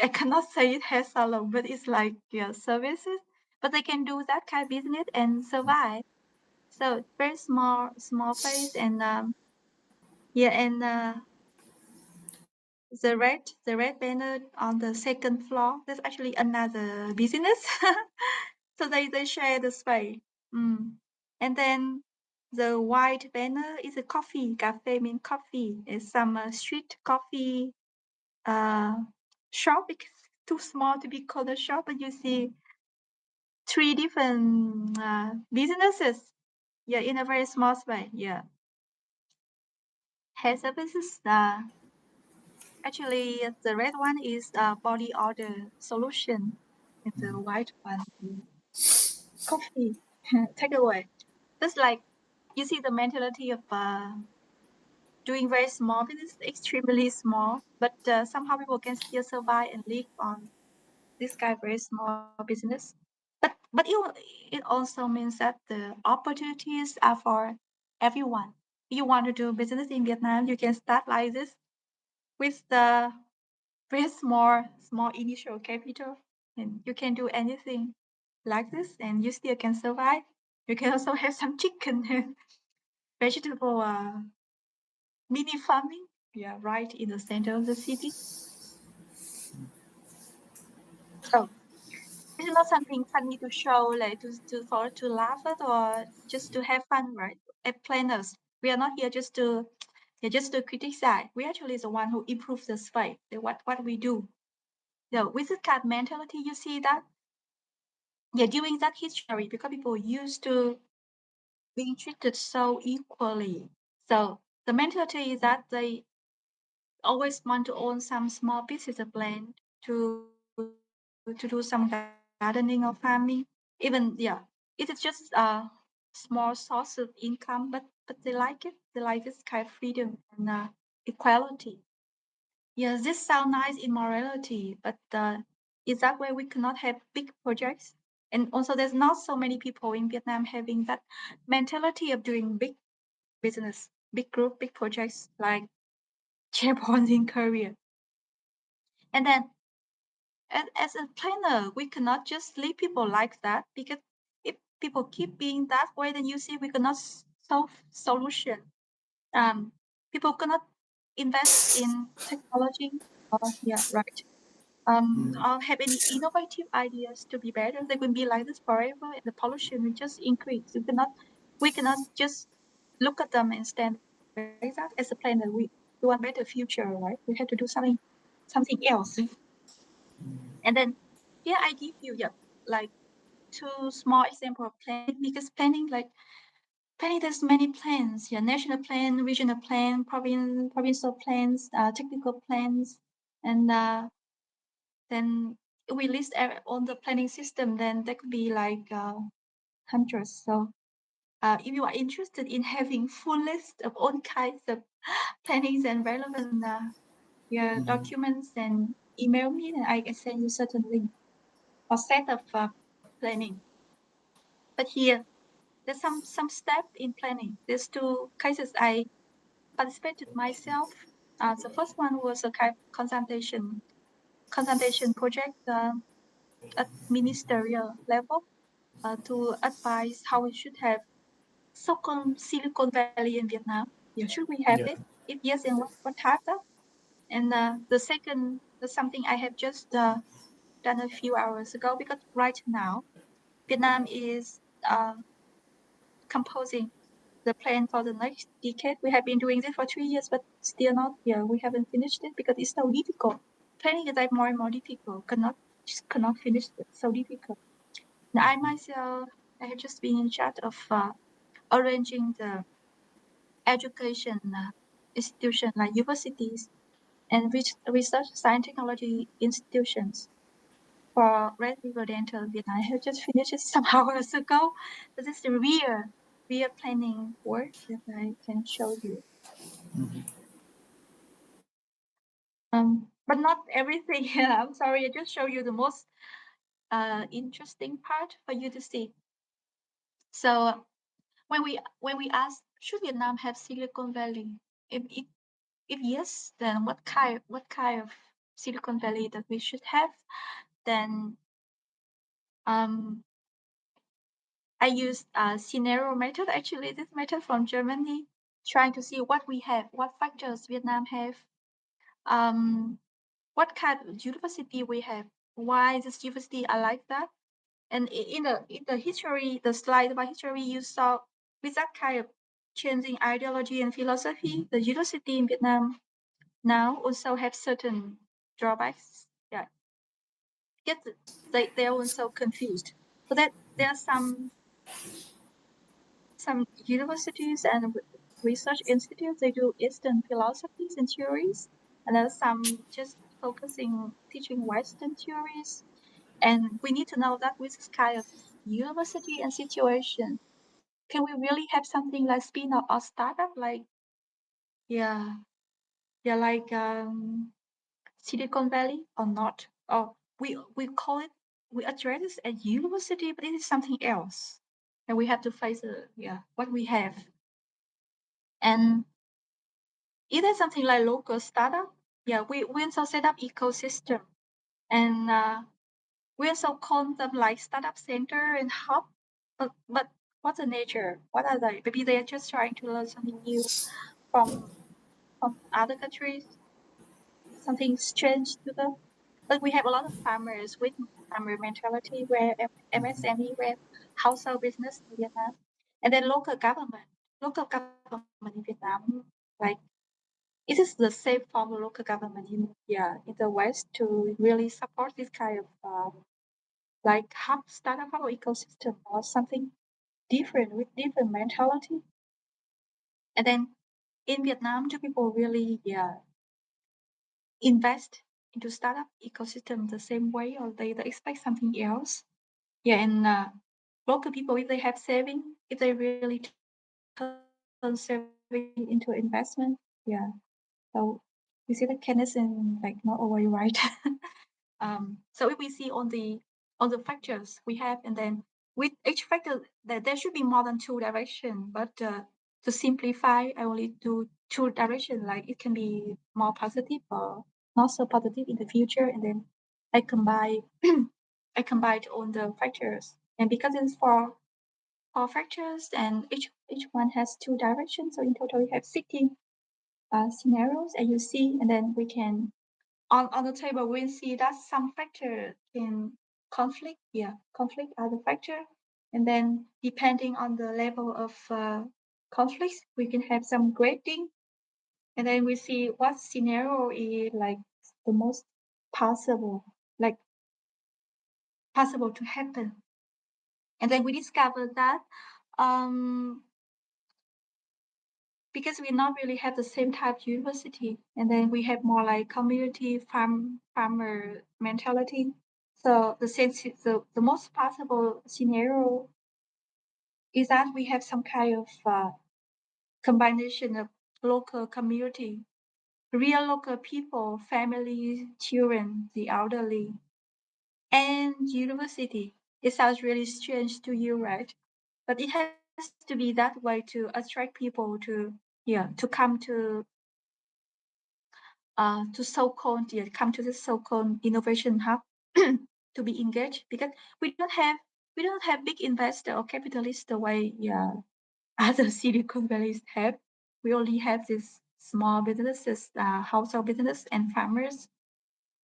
I cannot say it hair salon, but it's like services. But they can do that kind of business and survive. So very small place, and and the red banner on the second floor. That's actually another business. So they share the space. And then the white banner is a coffee. Cafe means coffee. It's some street coffee shop. It's too small to be called a shop, but you see 3 different businesses. Yeah, in a very small space. Yeah. Hair services. Actually, the red one is body odor solution. And the white one is coffee takeaway. Just like you see the mentality of doing very small business, extremely small, but somehow people can still survive and live on this kind of very small business. But it also means that the opportunities are for everyone. If you want to do business in Vietnam, you can start like this with the very small initial capital, and you can do anything like this, and you still can survive. You can also have some chicken and vegetable mini farming, right in the center of the city. So it's not something funny to show, like to laugh at, or just to have fun, right? As planners, we are not here just to criticize. We actually is the one who improves the space. What we do. With the cat mentality, you see that during that history, because people used to being treated so equally. So the mentality is that they always want to own some small pieces of land to do some gardening or farming. Even it is just small source of income, but they like it. They like this kind of freedom and equality. Yes, this sounds nice in morality, but is that why we cannot have big projects? And also, there's not so many people in Vietnam having that mentality of doing big business, big group, big projects like chairboards in Korea. And then, as a planner, we cannot just leave people like that, because if people keep being that way, then you see we cannot solve solution. People cannot invest in technology. Yeah, right. Or have any innovative ideas to be better. They will be like this forever, and the pollution will just increase. We cannot just look at them and stand like that. As a planner, we want better future, right? We have to do something else. And then here I give you like two small example of planning, because planning there's many plans. Yeah, national plan, regional plan, provincial plans, technical plans, and then we list all the planning system. Then there could be like hundreds. So if you are interested in having full list of all kinds of plannings and relevant documents, then email me, and I can send you certain link or set of planning. But here, there's some step in planning. There's two cases I participated myself. The first one was a kind of consultation project at ministerial level to advise how we should have so-called Silicon Valley in Vietnam. Yeah, should we have it? If yes, then what type of? And the second is something I have just done a few hours ago, because right now Vietnam is composing the plan for the next decade. We have been doing this for 3 years, but still not here. We haven't finished it because it's so difficult. Planning is like more and more difficult. Cannot finish it. So difficult. Now, I myself, I have just been in charge of arranging the education institution like universities and research science technology institutions for Red River Dental Vietnam. I have just finished it some hours ago. This is the real planning work that I can show you. But not everything. I'm sorry, I just show you the most interesting part for you to see. So when we ask, should Vietnam have Silicon Valley? If yes, then what kind of Silicon Valley that we should have? Then I used a scenario method. Actually, this method from Germany, trying to see what we have, what factors Vietnam have, what kind of university we have, why this university are like that. And in the history, the slide about history, you saw with that kind of changing ideology and philosophy, the university in Vietnam now also have certain drawbacks. Yeah, get they're also confused. So that there are some universities and research institutes, they do Eastern philosophies and theories, and there are some just teaching Western theories. And we need to know that with this kind of university and situation, can we really have something like spin-off or startup like like Silicon Valley or not? Or we call it, we address it as university, but it is something else, and we have to face what we have. And either something like local startup, we also set up ecosystem, and we also call them like startup center and hub. But what's the nature? What are they? Maybe they are just trying to learn something new from other countries, something strange to them. But we have a lot of farmers with farmer mentality, where MSME, where household business in Vietnam, and then local government in Vietnam, like it is the same form of local government in the West to really support this kind of like hub startup or ecosystem or something different with different mentality. And then in Vietnam, do people really invest into startup ecosystem the same way, or they expect something else? And local people, if they have saving, if they really turn saving into investment. Yeah. So we see the Keynesian like not always right. So if we see on the factors we have, and then with each factor that there should be more than two directions, but to simplify, I only do two directions. Like it can be more positive or not so positive in the future, and then I combine I combine all the factors, and because it's four factors, and each one has two directions, so in total we have 16 scenarios, and you see, and then we can on the table we see that some factor can conflict. Yeah, conflict are the factor, and then depending on the level of conflicts, we can have some grading, and then we see what scenario is like the most possible, like possible to happen, and then we discover that because we not really have the same type of university, and then we have more like community farmer mentality. So the most possible scenario is that we have some kind of combination of local community, real local people, families, children, the elderly, and university. It sounds really strange to you, right? But it has to be that way to attract people to come to so-called come to the so-called innovation hub to be engaged, because we don't have big investor or capitalist the way other Silicon Valleys have. We only have these small businesses, household business and farmers,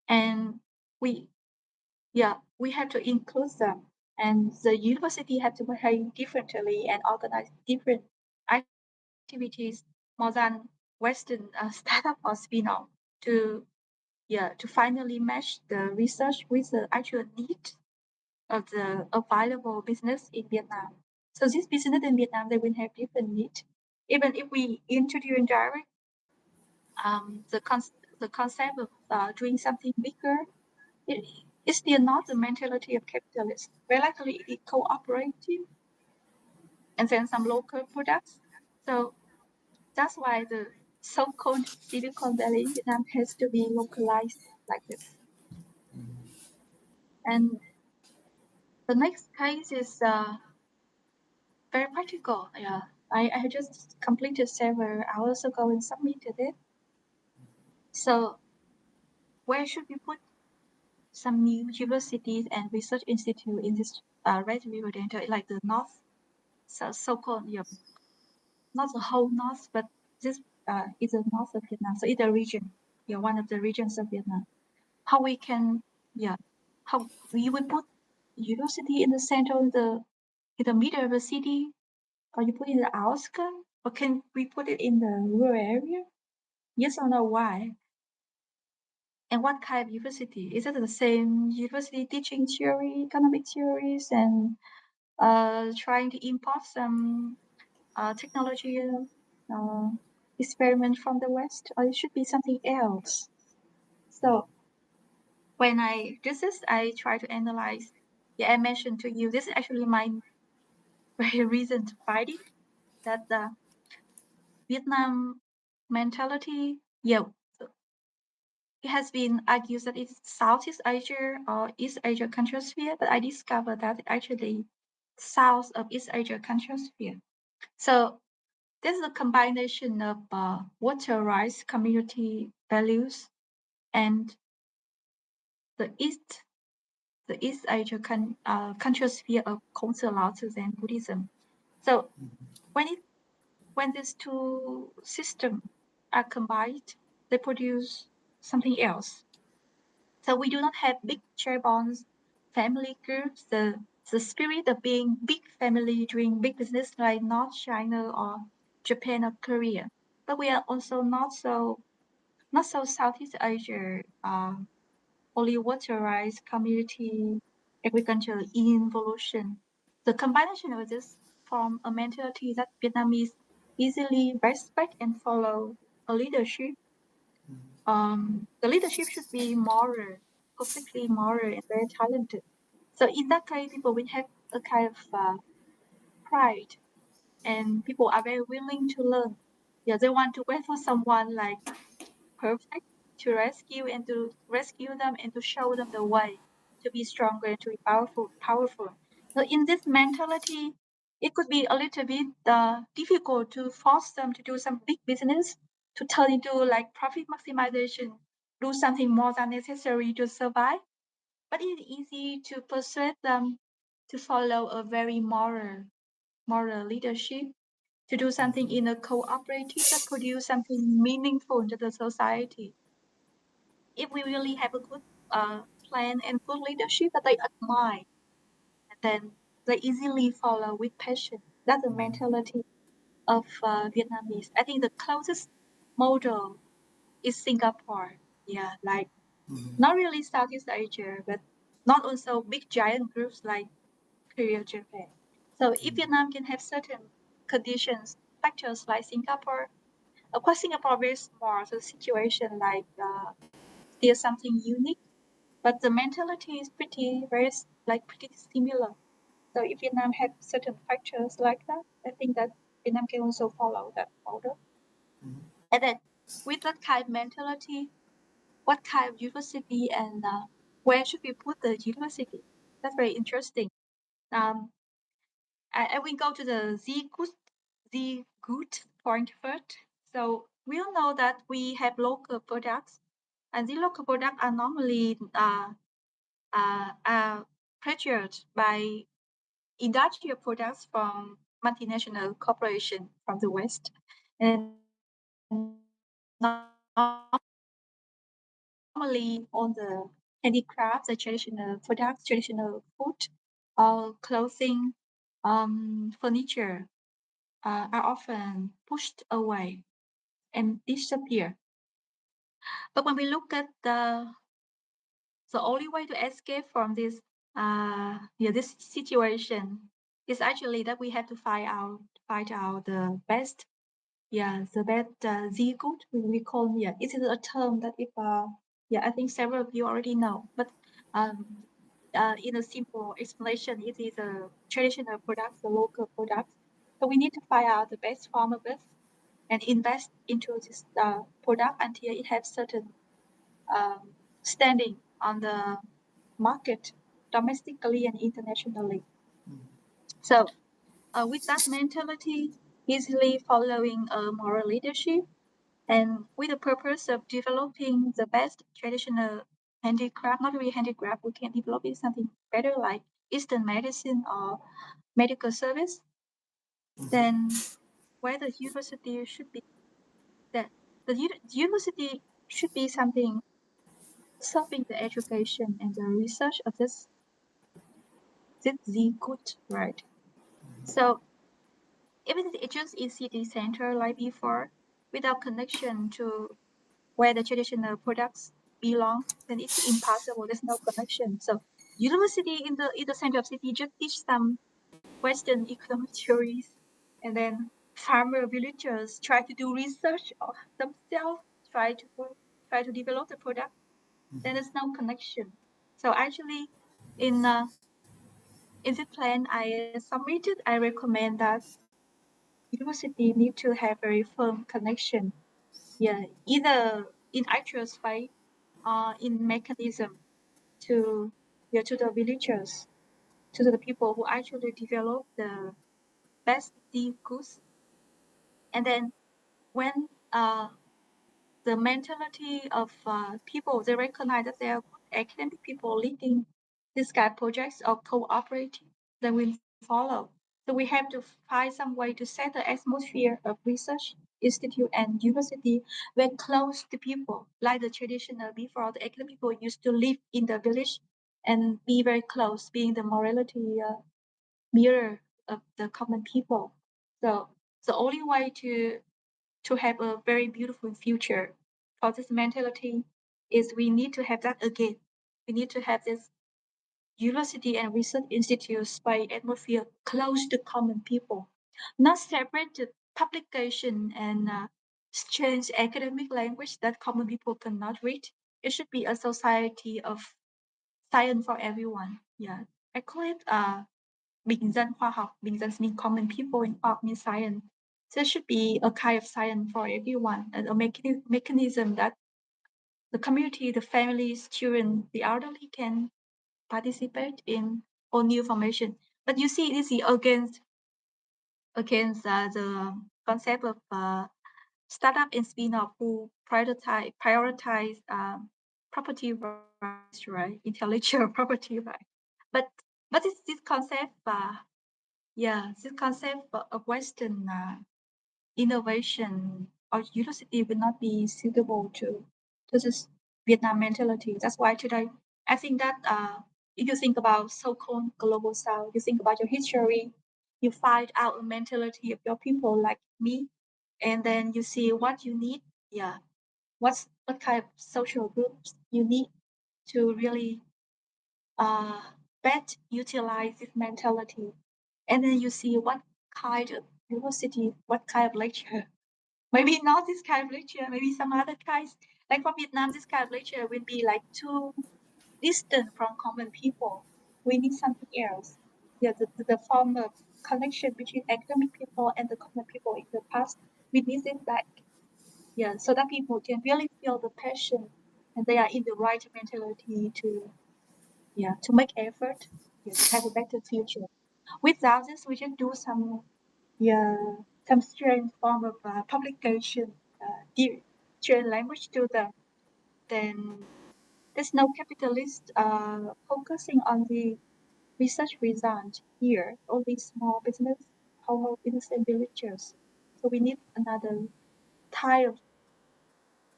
and we we have to include them, and the university have to behave differently and organize different activities more than Western startup or spin-off to to finally match the research with the actual need of the available business in Vietnam. So this business in Vietnam, they will have different needs. Even if we introduce direct the concept of doing something bigger, it's still not the mentality of capitalists. Very likely it is cooperative, and then some local products. So that's why the so-called Silicon Valley in Vietnam has to be localized like this. And the next case is very practical. Yeah, I just completed several hours ago and submitted it. So where should we put some new universities and research institute in this Red River Delta, like the north, so-called not the whole north, but this is the north of Vietnam. So it's a region, one of the regions of Vietnam. How we can, how we would put university in the center of in the middle of the city, or you put it in the outskirts, or can we put it in the rural area? Yes or no? Why? And what kind of university? Is it the same university teaching theory, economic theories, and trying to import some technology experiment from the West, or it should be something else? So when I do this, I try to analyze. I mentioned to you, this is actually my very recent finding, that the Vietnam mentality, it has been argued that it's Southeast Asia or East Asia control sphere, but I discovered that actually south of East Asia control sphere. So this is a combination of water rights community values and the East Asia control sphere of cultural laws and Buddhism. So when these two systems are combined, they produce something else. So we do not have big chaebons, family groups, the spirit of being big family doing big business like North China or Japan or Korea. But we are also not so Southeast Asia, only water rights, community, agriculture, involution. The combination of this form a mentality that Vietnamese easily respect and follow a leadership. The leadership should be moral, perfectly moral and very talented. So in that case, people will have a kind of pride and people are very willing to learn. Yeah, they want to wait for someone like perfect to rescue them and to show them the way to be stronger and to be powerful. So in this mentality, it could be a little bit difficult to force them to do some big business, to turn into like profit maximization, do something more than necessary to survive. But it's easy to persuade them to follow a very moral leadership, to do something in a cooperative that produce something meaningful to the society. If we really have a good plan and good leadership that they admire, then they easily follow with passion. That's the mentality of Vietnamese. I think the closest model is Singapore. Yeah, like not really Southeast Asia, but not also big giant groups like Korea, Japan. So if Vietnam can have certain conditions, factors like Singapore, of course Singapore very small, so situation like still something unique, but the mentality is pretty similar. So if Vietnam have certain factors like that, I think that Vietnam can also follow that model. And then with that kind of mentality, what kind of university and where should we put the university? That's very interesting. Um, I will go to the good point first. So we all know that we have local products, and the local products are normally pressured by industrial products from multinational corporation from the West, and normally on the handicrafts, the traditional products, traditional food, or clothing, furniture are often pushed away and disappear. But when we look at the only way to escape from this situation is actually that we have to find out the best, the best Z good we call. It is a term that if I think several of you already know, but um in a simple explanation, it is a traditional products, the local products. So we need to find out the best form of it and invest into this product until it has certain standing on the market domestically and internationally. So with that mentality, easily following a moral leadership and with the purpose of developing the best traditional handicraft, not really handicraft, we can develop something better like Eastern medicine or medical service, then where the university should be, that the university should be something serving the education and the research of this the good, right? So if it just is city center like before, without connection to where the traditional products belong, then it's impossible. There's no connection. So university in the center of city just teach some Western economic theories, and then farmer villagers try to do research themselves, try to develop the product. Then there's no connection. So actually, in the plan I submitted, I recommend that university need to have very firm connection. Either in actual space or in mechanism to to the villagers, to the people who actually develop the best goods. And then when the mentality of people, they recognize that there are good academic people leading this kind of projects or cooperative, they will follow. So we have to find some way to set the atmosphere of research institute and university very close to people, like the traditional before the academic people used to live in the village and be very close, being the morality mirror of the common people. So the only way to have a very beautiful future for this mentality is we need to have that again. We need to have this university and research institutes by atmosphere close to common people, not separated publication and strange academic language that common people cannot read. It should be a society of science for everyone. I call it bình dân khoa học. Bình dân means common people, and khoa học means science. There should be a kind of science for everyone, and a mechanism that the community, the families, children, the elderly can participate in all new formation. But you see, this is against the concept of startup and spin-off who prioritize property rights, right? Intellectual property rights. But this concept, this concept of Western innovation or university will not be suitable to this Vietnam mentality. That's why today I think that if you think about so-called global South, you think about your history, you find out a mentality of your people like me, and then you see what you need. Yeah, what kind of social groups you need to really best utilize this mentality, and then you see what kind of university, what kind of lecture. Maybe not this kind of lecture, maybe some other kinds. Like for Vietnam, this kind of lecture will be like too distant from common people. We need something else. Yeah, the form of connection between academic people and the common people in the past. We need it back. Yeah, so that people can really feel the passion and they are in the right mentality to make effort, to have a better future. Without this, we just do some strange form of publication, train language to them. Then there's no capitalist focusing on the research result here, only small business, household innocent villagers. So we need another type of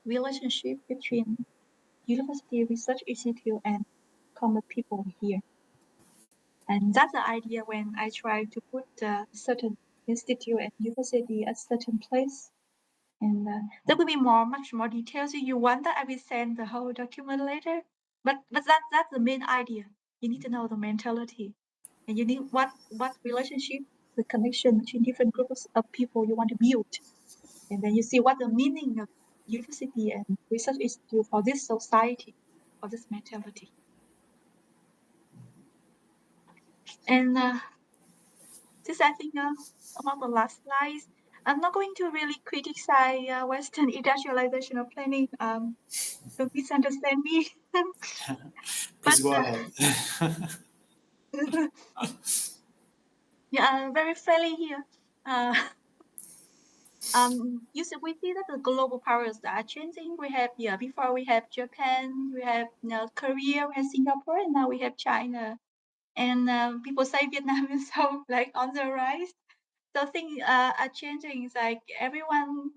relationship between university research institute and common people here. And that's the idea when I try to put certain institute and university at certain place. And there will be much more details. If you want that, I will send the whole document later. But that's the main idea. You need to know the mentality, and you need what relationship, the connection between different groups of people you want to build, and then you see what the meaning of university and research institute for this society, for this mentality. And this I think about the last slides. I'm not going to really criticize Western industrialization of planning. Don't misunderstand me. Please go ahead. Very friendly here. We see that the global powers are changing. We have before we have Japan, we have Korea, we have Singapore, and now we have China. And people say Vietnam is so like on the rise. So things are changing. It's like everyone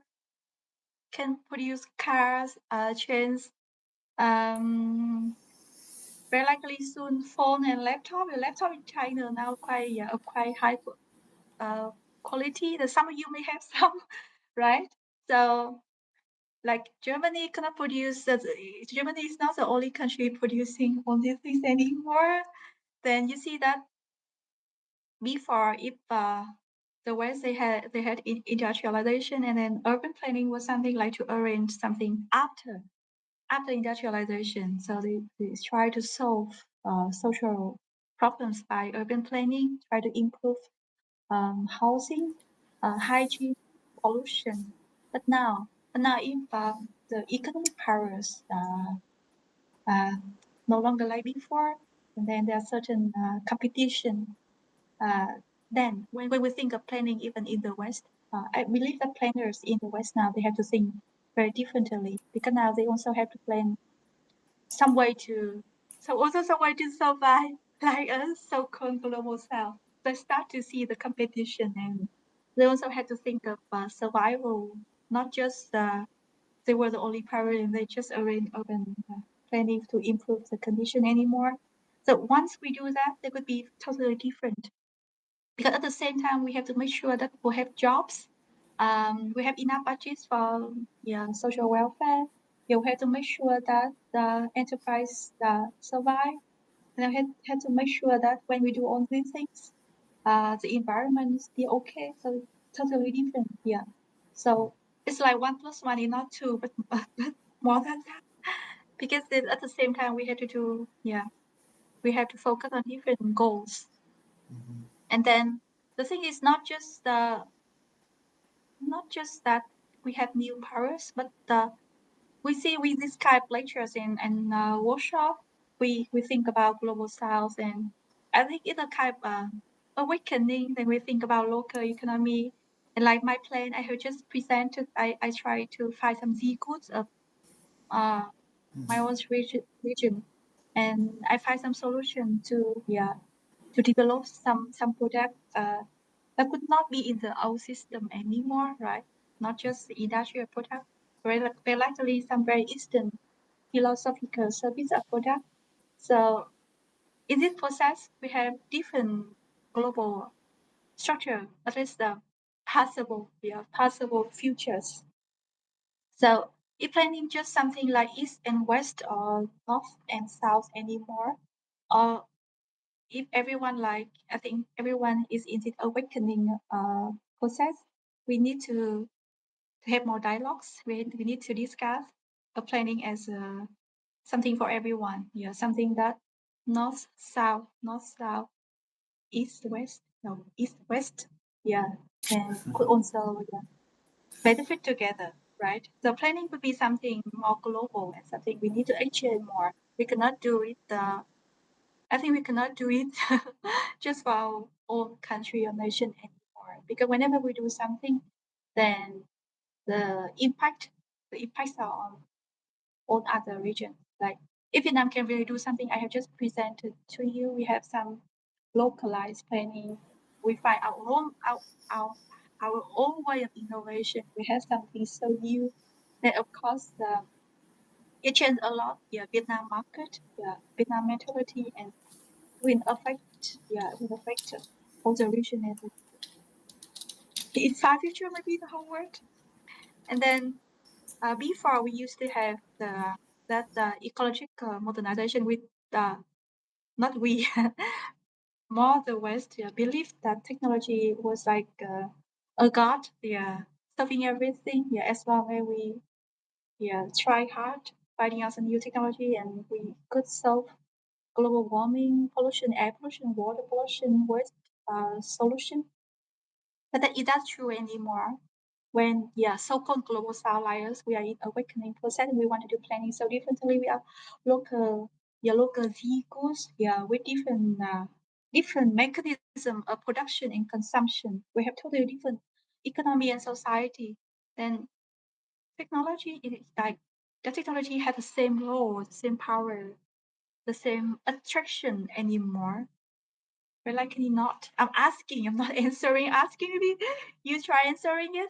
can produce cars, trains. Very likely soon phone and laptop. The laptop in China now quite high quality. Some of you may have some, right? So like Germany cannot produce. Germany is not the only country producing all these things anymore. Then you see that before, if the West they had industrialization, and then urban planning was something like to arrange something after industrialization. So they try to solve social problems by urban planning, try to improve housing, hygiene, pollution. But now if the economic powers no longer like before, and then there are certain competition. Then when we think of planning, even in the West, I believe that planners in the West now they have to think very differently, because now they also have to plan some way to survive, like us so-called global South. They start to see the competition, and they also had to think of survival, not just they were the only power and they just arrange urban planning to improve the condition anymore. So once we do that, they would be totally different. Because at the same time, we have to make sure that people have jobs. We have enough budgets for social welfare. We have to make sure that the enterprise survive. And we have to make sure that when we do all these things, the environment is still okay. So totally different. Yeah. So it's like 1 + 1 is not 2, but more than that. Because then at the same time, we have to do we have to focus on different goals. And then the thing is not just that we have new powers, but we see with this kind of lectures and workshop, we think about global south, and I think it's a kind of awakening. Then we think about local economy, and like my plan I have just presented, I try to find some Z codes of my own region, and I find some solution to develop some product that could not be in the old system anymore, right? Not just the industrial product, very likely some very Eastern philosophical service of product. So in this process, we have different global structure, at least the possible futures. So if planning just something like East and West or North and South anymore, or if everyone I think everyone is in this awakening process, we need to have more dialogues. We need to discuss planning as something for everyone. Yeah, something that north south, east west, no east west. Yeah, and could also benefit together, right? So planning could be something more global and something we need to exchange more. We cannot do it. I think we cannot do it just for our own country or nation anymore. Because whenever we do something, then the impacts are on other regions. Like if Vietnam can really do something, I have just presented to you. We have some localized planning. We find our own way of innovation. We have something so new that of course it changed a lot. Yeah, Vietnam market. Yeah, Vietnam mentality and will affect all the region and the inside future maybe the whole world. And then before we used to have that ecological modernization with not we more the West believed that technology was like a god, solving everything. Yeah, as long as we try hard finding out some new technology and we could solve global warming, pollution, air pollution, water pollution, waste solution. But that is not true anymore. When so-called global south liars, we are in awakening process and we want to do planning so differently. We are local vehicles, with different mechanism of production and consumption. We have totally different economy and society. Then technology is like the technology has the same role, the same power, the same attraction anymore. Very likely not. I'm asking, I'm not answering, asking maybe you try answering it.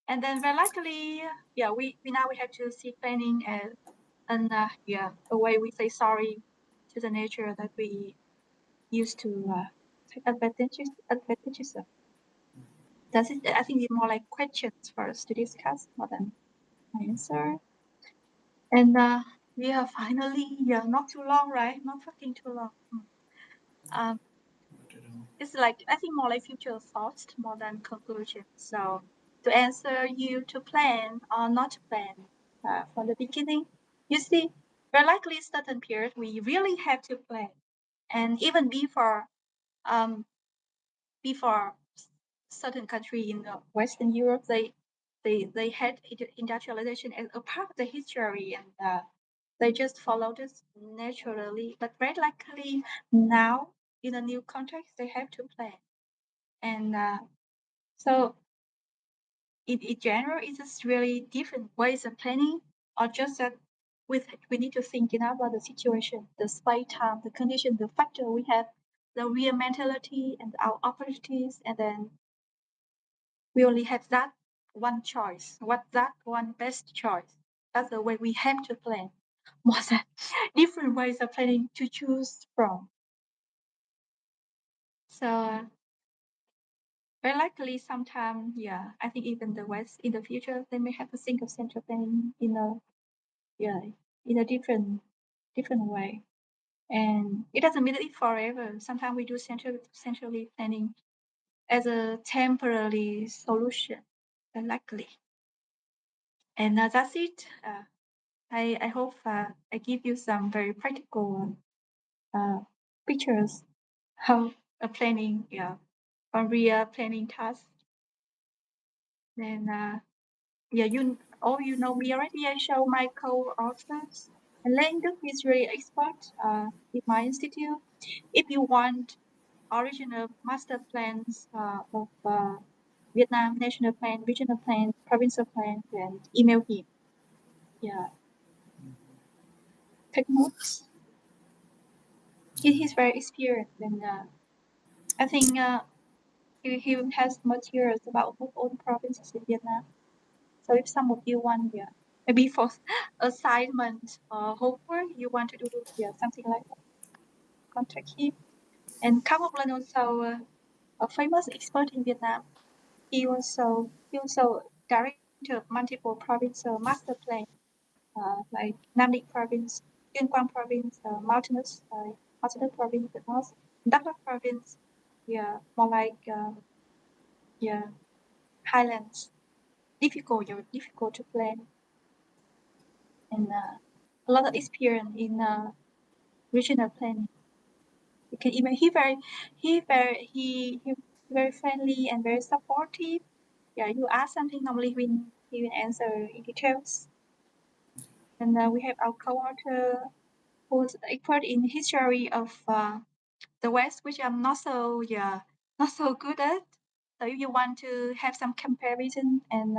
And then very likely, we now we have to see planning as a way we say sorry to the nature that we used to take advantages of. Does it? I think it's more like questions for us to discuss more than my answer. And we are finally, not too long, right? Not fucking too long. It's like I think more like future thoughts more than conclusion. So to answer you to plan or not to plan from the beginning, you see, very likely certain period we really have to plan, and even before certain country in Western Europe, they had industrialization as a part of the history, and they just followed it naturally. But very likely now in a new context, they have to plan. And so in general, it's just really different ways of planning, or just that we need to think about the situation, the space time, the condition, the factor we have, the real mentality and our opportunities, and then we only have that one choice. What that one best choice? That's the way we have to plan. More than different ways of planning to choose from. So very likely sometime, I think even the West in the future, they may have to think of central planning in a different way. And it doesn't mean that it's forever. Sometimes we do centrally planning as a temporary solution, likely. And that's it. I hope I give you some very practical pictures how planning real planning tasks. Then all you know me already. I show my co-authors. And Nguyen is really expert in my institute. If you want original master plans of Vietnam national plan, regional plan, provincial plan, then email him. Yeah, take notes. He's very experienced, and I think he has materials about all the provinces in Vietnam. So if some of you want, maybe for assignment or homework, you want to do, something like that, contact him. And Kham Ngọc Lan also a famous expert in Vietnam. He also director of multiple provincial master plan, like Nam Định province, Tuyên Quang province, mountainous province, the north, Đắk Lắk province, more like highlands. Difficult to plan, and a lot of experience in regional planning. You can even he very friendly and very supportive. Yeah, you ask something normally he will answer in details. And we have our co-author who's expert in history of the West, which I'm not so good at. So if you want to have some comparison and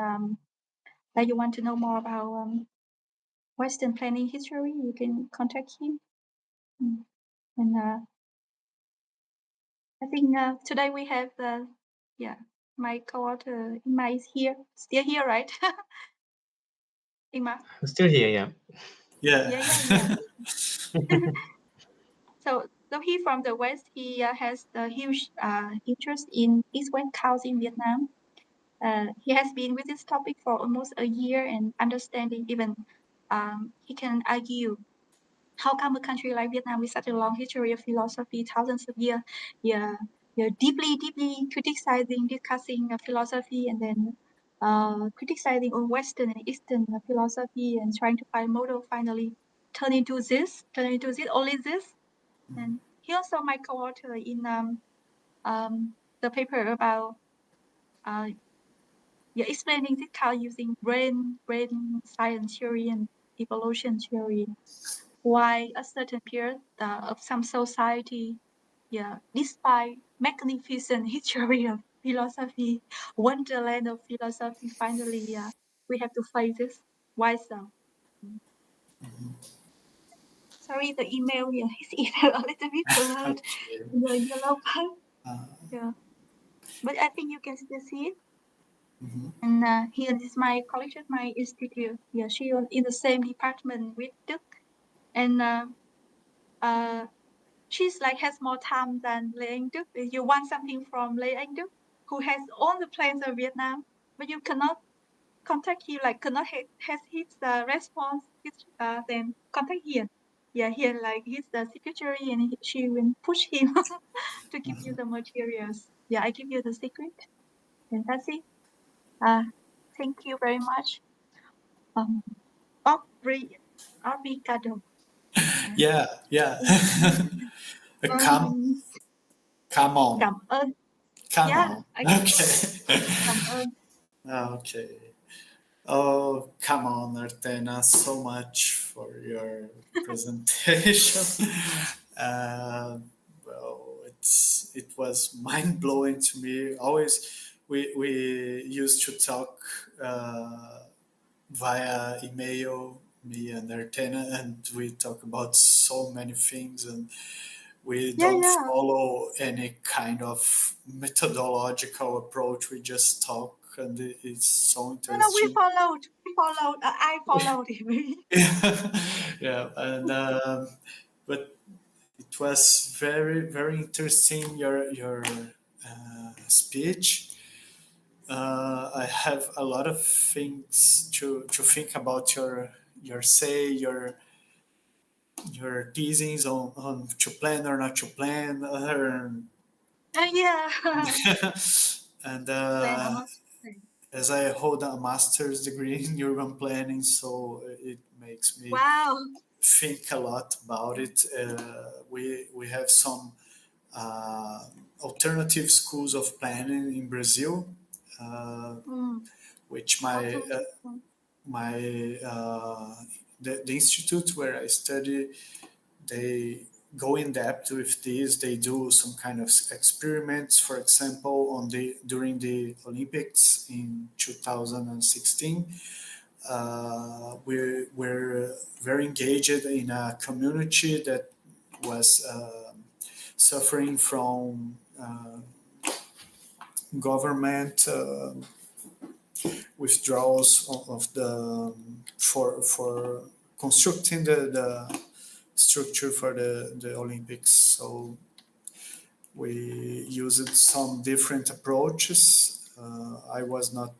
that you want to know more about Western planning history, you can contact him. And I think today we have my co-author Ima is here, still here, right? Ima. Still here, yeah. Yeah. So he from the West, he has a huge interest in East-West cows in Vietnam. He has been with this topic for almost a year and understanding even he can argue how come a country like Vietnam with such a long history of philosophy, thousands of years, deeply criticizing, discussing philosophy, and then criticizing on Western and Eastern philosophy and trying to find model, finally turn into this, only this. And he also my co-author in the paper about explaining this how using brain science theory and evolution theory, why a certain period of some society, despite magnificent history of philosophy, wonderland of philosophy, finally, we have to face this. Why so? Sorry, the email here is either a little bit blurred, the yellow part. But I think you can still see it. And here is my colleague at my institute. She was in the same department with Đức, and she's like has more time than Lê Anh Đức. You want something from Lê Anh Đức, who has all the plans of Vietnam, but you cannot contact him, like cannot has his response. Then contact here. Here like he's the secretary, and she will push him to give you the materials. I give you the secret, and that's it. Thank you very much. Obrigado. Yeah. Come on. Cảm ơn. Come on. Okay. Cảm ơn. Okay. Oh, come on, Artena, so much for your presentation. Well, it was mind blowing to me. Always, we used to talk via email, me and Artena, and we talk about so many things, and we don't follow any kind of methodological approach. We just talk, and it's so interesting. No, we followed. I followed him. Yeah, and but it was very interesting your speech. I have a lot of things to think about your say your teasings on to plan or not to plan. And as I hold a master's degree in urban planning, so it makes me think a lot about it. We have some alternative schools of planning in Brazil, which the institute where I study, they go in depth with this. They do some kind of experiments. For example, during the Olympics in 2016, we're very engaged in a community that was suffering from government withdrawals of the for constructing the structure for the Olympics. So we used some different approaches. I was not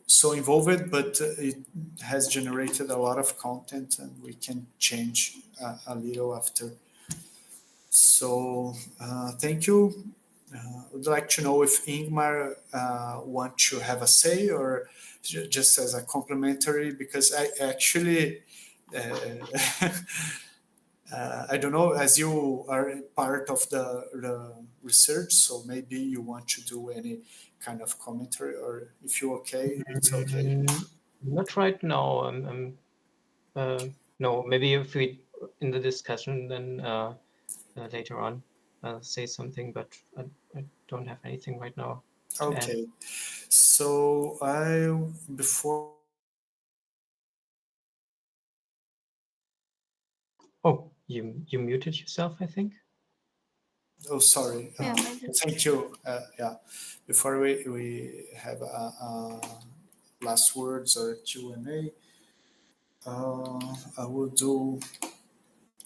so involved, but it has generated a lot of content, and we can change a little after. So thank you. Would like to know if Ingmar want to have a say or just as a complimentary, because I actually I don't know, as you are part of the research, so maybe you want to do any kind of commentary, or if you're okay, it's okay. Not right now. No, maybe if we in the discussion, then later on I'll say something, but I don't have anything right now to add. Okay, so before. Oh, you muted yourself, I think. Oh, sorry. Yeah, maybe. Thank you. Yeah, before we have last words or Q&A, I will do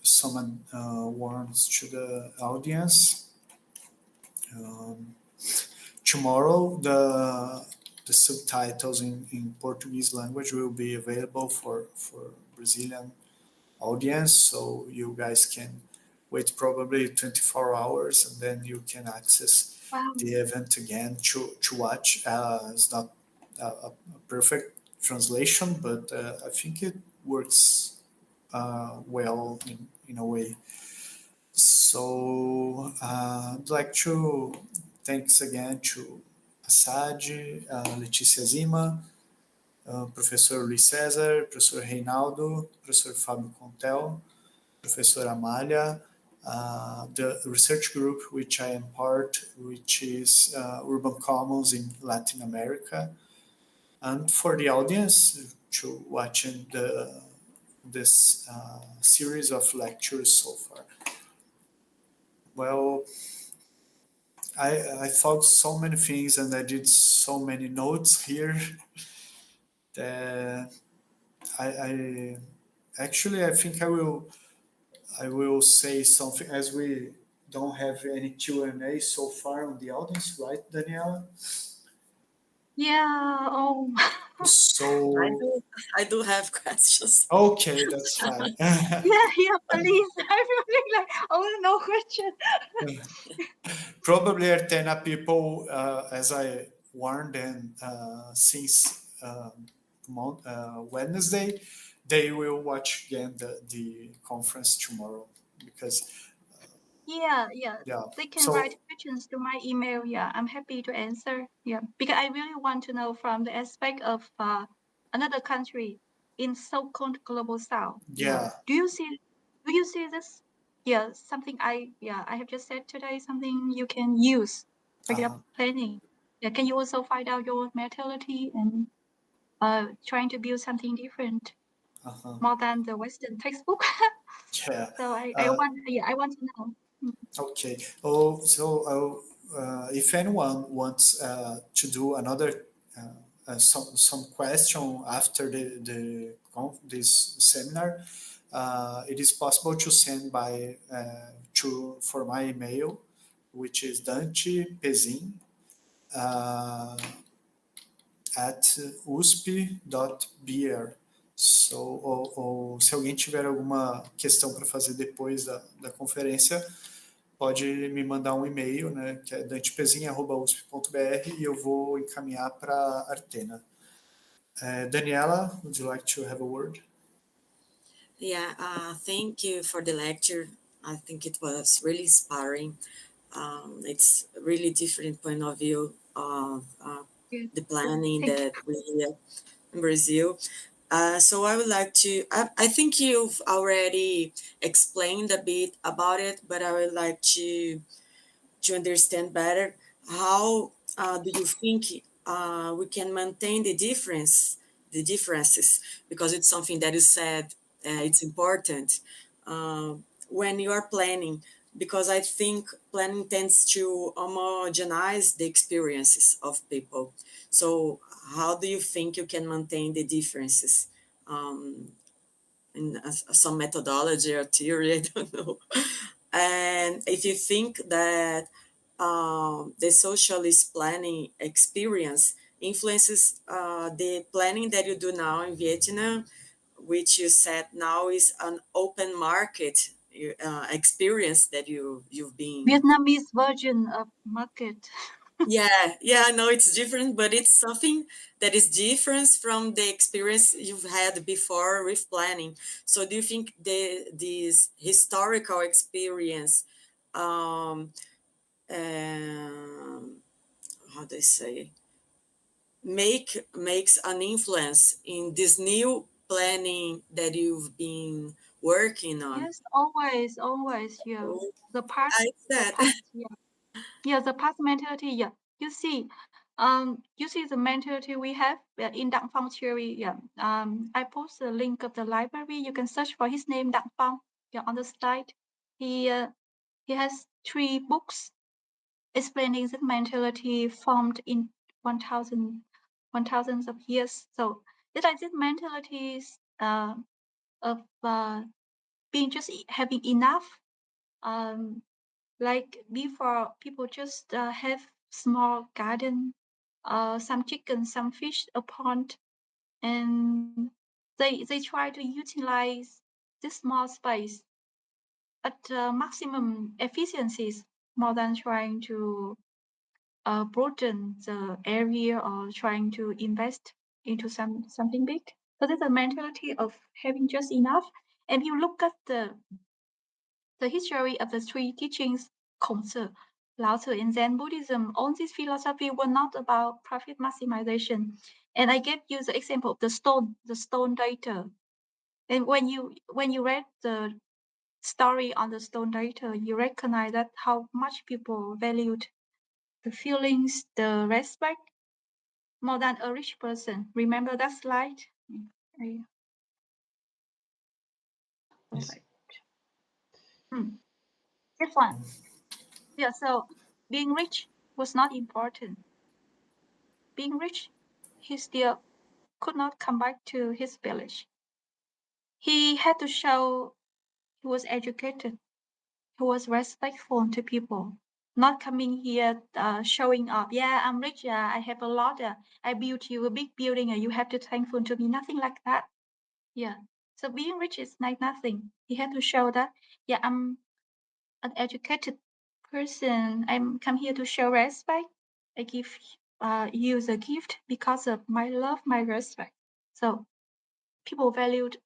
some warns to the audience. Tomorrow, the subtitles in Portuguese language will be available for Brazilian audience, so you guys can wait probably 24 hours and then you can access the event again to watch. It's not a perfect translation, but I think it works well in a way. So I'd like to thanks again to Assad, Letícia Zima, Professor Luiz César, Professor Reinaldo, Professor Fábio Contel, Professor Amália, the research group which I am part, which is Urban Commons in Latin America, and for the audience to watching this series of lectures so far. Well, I thought so many things and I did so many notes here that I actually I think I will say something, as we don't have any Q&A so far on the audience, right, Daniela? Yeah. Oh. So I do have questions. okay, that's fine. Yeah, please. I'm really like, oh, no question. Probably Artena people, as I warned them since Wednesday, they will watch again the conference tomorrow because Yeah. yeah. They can So write questions to my email. Yeah, I'm happy to answer. Yeah, because I really want to know from the aspect of another country in so-called global south. yeah. Do you see this? Yeah, something I have just said today. Something you can use for your planning. Yeah, can you also find out your mentality and trying to build something different, more than the Western textbook? Yeah. So I want to know. Okay. Oh, so if anyone wants to do another some question after this seminar, it is possible to send by for my email, which is dantepezin at usp.br. So, ou se alguém tiver alguma questão para fazer depois da conferência, pode me mandar um e-mail, né, que é dantepezin@usp.br, e eu vou encaminhar para a Artena. Daniela, would you like to have a word? Yeah, thank you for the lecture. I think it was really inspiring. It's really different point of view of the planning that we have in Brazil. So I would like to, I think you've already explained a bit about it, but I would like to understand better how do you think we can maintain the differences, because it's something that you said it's important when you are planning, because I think planning tends to homogenize the experiences of people. So how do you think you can maintain the differences in some methodology or theory? I don't know. And if you think that the socialist planning experience influences the planning that you do now in Vietnam, which you said now is an open market experience that you've been. Vietnamese version of market. Yeah, I know it's different, but it's something that is different from the experience you've had before with planning. So do you think this historical experience, how do I say, makes an influence in this new planning that you've been working on? Yes, always, yeah. Oh, The past, I said. yeah, the past mentality, yeah. You see the mentality we have in Đặng Phong theory, yeah. I post the link of the library. You can search for his name, Đặng Phong, yeah, on the slide. He has 3 books explaining the mentality formed in 1000s of years. So it's like this mentalities of being just having enough. Like before, people just have small garden, some chicken, some fish, a pond, and they try to utilize this small space at maximum efficiencies more than trying to broaden the area or trying to invest into something big. So there's a mentality of having just enough. And you look at the history of the 3 teachings, Khongzi, Lao Tzu, and Zen Buddhism, all this philosophy were not about profit maximization. And I gave you the example of the stone data. And when you read the story on the stone data, you recognize that how much people valued the feelings, the respect, more than a rich person. Remember that slide? Yes. This one. Yeah, so being rich was not important. Being rich, he still could not come back to his village. He had to show he was educated, he was respectful to people, not coming here showing off. Yeah, I'm rich. Yeah, I have a lot. I built you a big building. You have to thankful to me. Nothing like that. Yeah. So being rich is like nothing. He had to show that. Yeah, I'm an educated person. I'm come here to show respect. I give you the gift because of my love, my respect. So people valued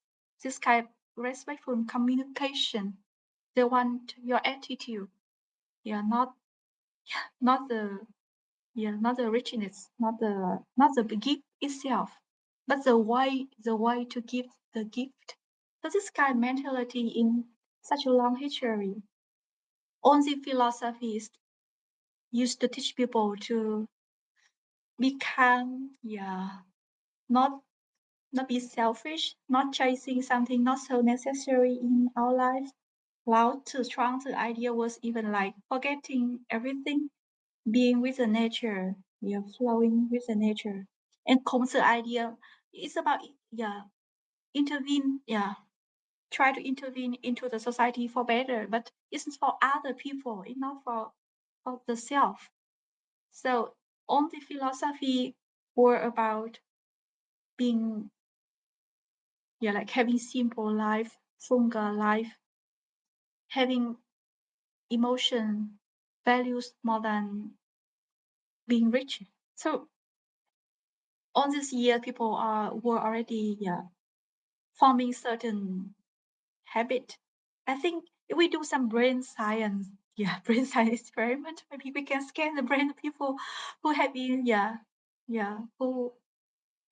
this kind of respectful communication. They want your attitude. Yeah, not the not the richness, not the gift itself, but the way to give the gift. So this kind of mentality in such a long history. All the philosophies used to teach people to become, not be selfish, not chasing something not so necessary in our life. Lao Tzu strong the idea was even like forgetting everything, being with the nature, flowing with the nature. And Kong's idea is about intervene, try to intervene into the society for better, but it's for other people, it's not for the self. So all the philosophy were about being, like having simple life, frugal life, having emotion, values more than being rich. So all this year, people were already forming certain habit. I think if we do some brain science, brain science experiment. Maybe we can scan the brain of people who have been who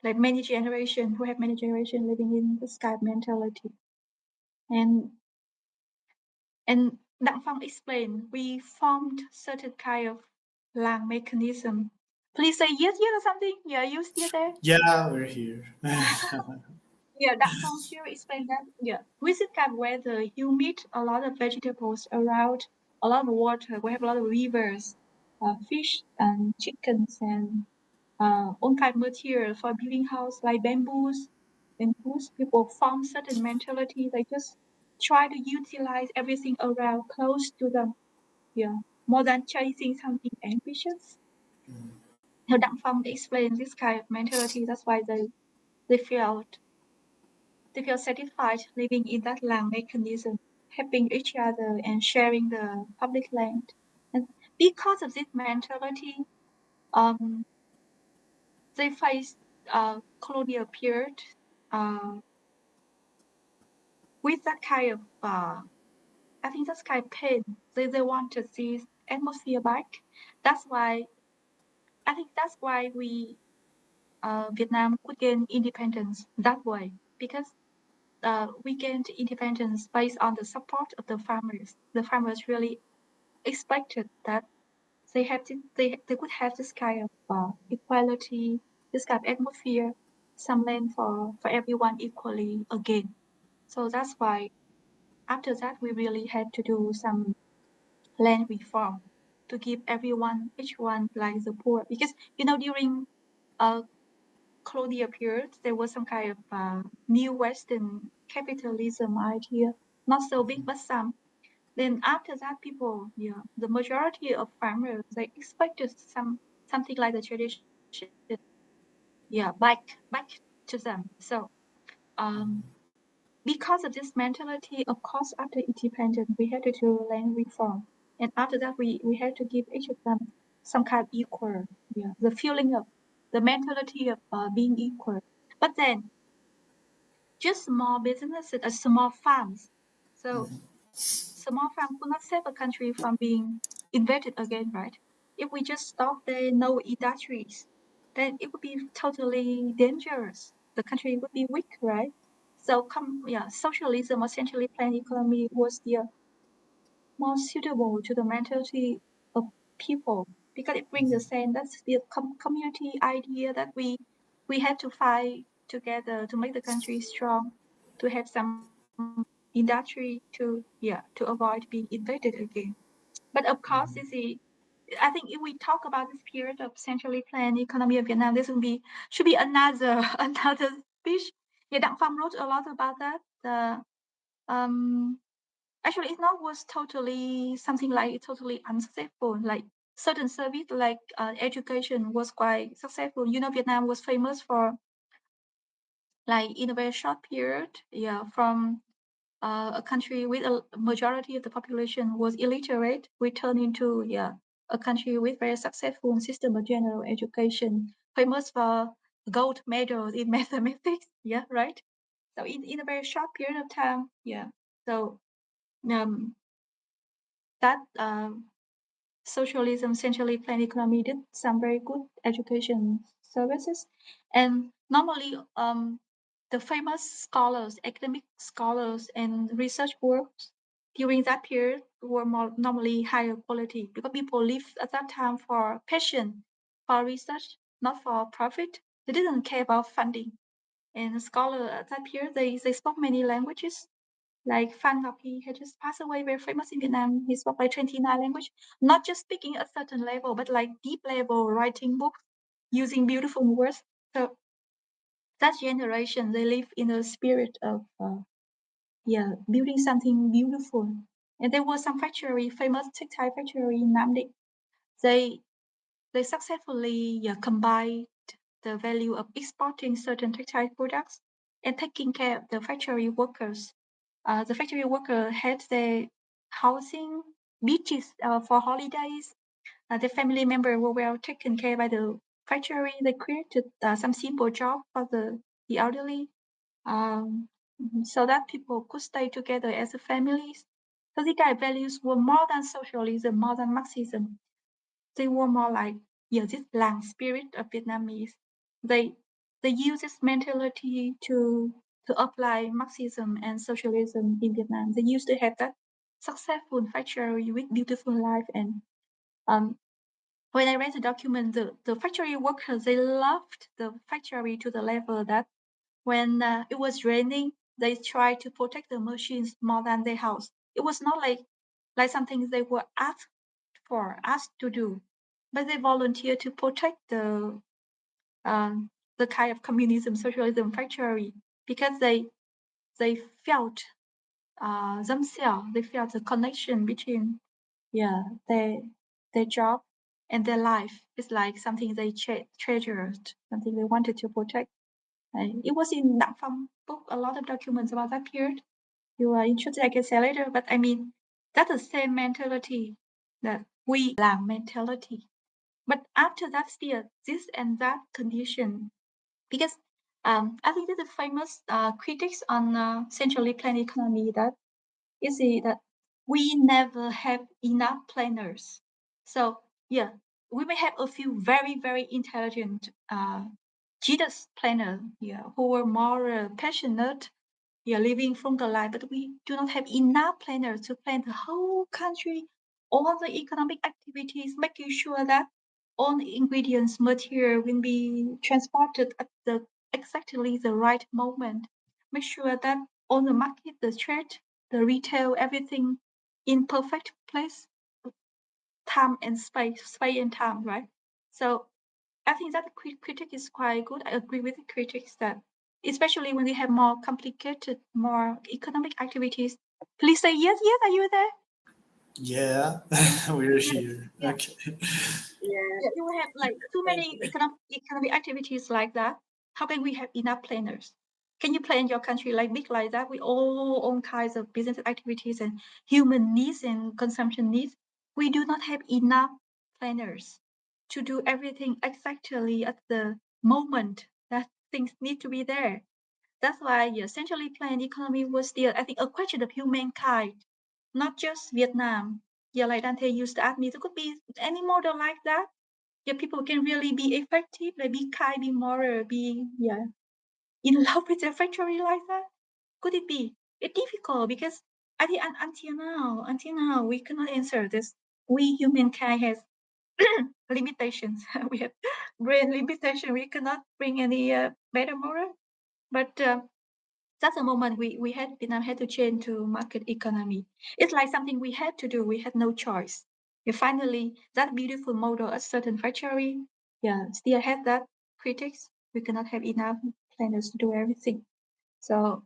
like many generation who have many generation living in the Skype mentality. And Đặng Phong explained we formed certain kind of lang mechanism. Please say yes or something. Yeah, you still there? Yeah, we're here. Yeah, Đặng Phong here explained that. Yeah, with this kind of weather, you meet a lot of vegetables around, a lot of water. We have a lot of rivers, fish and chickens and all kind of material for building house like bamboos. And those people form certain mentality. They just try to utilize everything around close to them. Yeah, more than chasing something ambitious. Now, Đặng Phong explained this kind of mentality. That's why they felt satisfied living in that land mechanism, helping each other and sharing the public land. And because of this mentality, they faced colonial period with that kind of I think that's kind of pain. They want to see atmosphere back. That's why I think that's why we Vietnam could gain independence that way, because we gained independence based on the support of the farmers. The farmers really expected that they could have this kind of equality, this kind of atmosphere, some land for everyone equally again. So that's why after that we really had to do some land reform to give everyone, each one, like the poor, because during colonial period there was some kind of new Western capitalism idea, not so big but some. Then after that, people, the majority of farmers, they expected something like the tradition, back to them. So, because of this mentality, of course, after independence, we had to do land reform, and after that, we had to give each of them some kind of equal, the feeling of the mentality of being equal. But then, just small businesses, small farms. So small farm could not save a country from being invaded again, right? If we just stop there, no industries, then it would be totally dangerous. The country would be weak, right? So, socialism or centrally planned economy was the more suitable to the mentality of people because it brings the sense that's the community idea that we have to fight together to make the country strong, to have some industry to avoid being invaded again. But of course, I think if we talk about this period of centrally planned economy of Vietnam, this should be another another speech. Yeah, Đặng Phong wrote a lot about that. Actually, it not was totally something like totally unsuccessful. Like certain service like education was quite successful. Vietnam was famous for like in a very short period, from a country with a majority of the population was illiterate, we turned into a country with very successful system of general education, famous for gold medals in mathematics. Yeah, right. So in a very short period of time, So that socialism, centrally planned economy did some very good education services, and normally the famous scholars, academic scholars, and research works during that period were more normally higher quality because people lived at that time for passion, for research, not for profit. They didn't care about funding. And scholars at that period, they spoke many languages. Like Phan Ngọc, he had just passed away, very famous in Vietnam. He spoke like 29 languages, not just speaking at a certain level, but like deep level, writing books, using beautiful words. So that generation, they live in a spirit of building something beautiful. And there was some factory, famous textile factory in Nam Định. They successfully combined the value of exporting certain textile products and taking care of the factory workers. The factory worker had their housing, beaches for holidays. The family member were well taken care by the factory. They created some simple job for the elderly, so that people could stay together as a families. So these kind of values were more than socialism, more than Marxism. They were more like, this Lang spirit of Vietnamese. They use this mentality to apply Marxism and socialism in Vietnam. They used to have that successful factory with beautiful life. And when I read the document, the factory workers, they loved the factory to the level that when it was raining, they tried to protect the machines more than their house. It was not like something they were asked to do, but they volunteered to protect the kind of communism, socialism factory because they felt themselves. They felt the connection between their job and their life. It's like something they treasured, something they wanted to protect. And it was in that from book, a lot of documents about that period. You are interested, I can say later. But I mean, that's the same mentality that we Lang mentality. But after that, still this and that condition, because I think there's a famous critics on centrally planned economy that is that we never have enough planners. So yeah, we may have a few very, very intelligent genius planner, who are more passionate, living from the life, but we do not have enough planners to plan the whole country, all the economic activities, making sure that all the ingredients, material will be transported at exactly the right moment. Make sure that all the market, the trade, the retail, everything in perfect place, time and space and time, right? So I think that the critic is quite good. I agree with the critics that, especially when we have more complicated, more economic activities. Please say yes. Yes, are you there? Yeah, we're here. Yeah. Okay. Yeah, you have like too many economic activities like that. How can we have enough planners? Can you plan your country like big like that with all kinds of business activities and human needs and consumption needs? We do not have enough planners to do everything exactly at the moment that things need to be there. That's why centrally planned economy was still, I think, a question of humankind, not just Vietnam. Like Dante used to ask me, there could be any model like that. People can really be effective, like be kind, be moral, be in love with their factory like that. Could it be? It's difficult because I think until now, we cannot answer this. We humankind has limitations. We have brain limitation. We cannot bring any better moral. But that's a moment Vietnam had to change to market economy. It's like something we had to do. We had no choice. Finally, that beautiful model at certain factory, still had that critics. We cannot have enough planners to do everything. So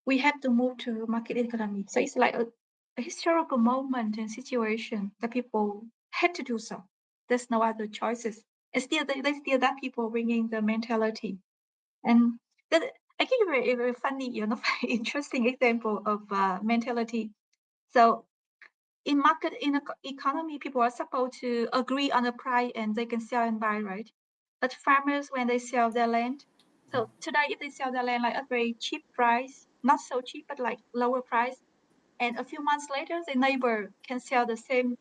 we have to move to market economy. So it's like a historical moment and situation that people had to do so. There's no other choices. And still, they still that people bringing the mentality. And that, I give you a very funny, very interesting example of mentality. So in market economy, people are supposed to agree on a price and they can sell and buy, right? But farmers, when they sell their land, so today if they sell their land like a very cheap price, not so cheap, but like lower price, and a few months later, the neighbor can sell the same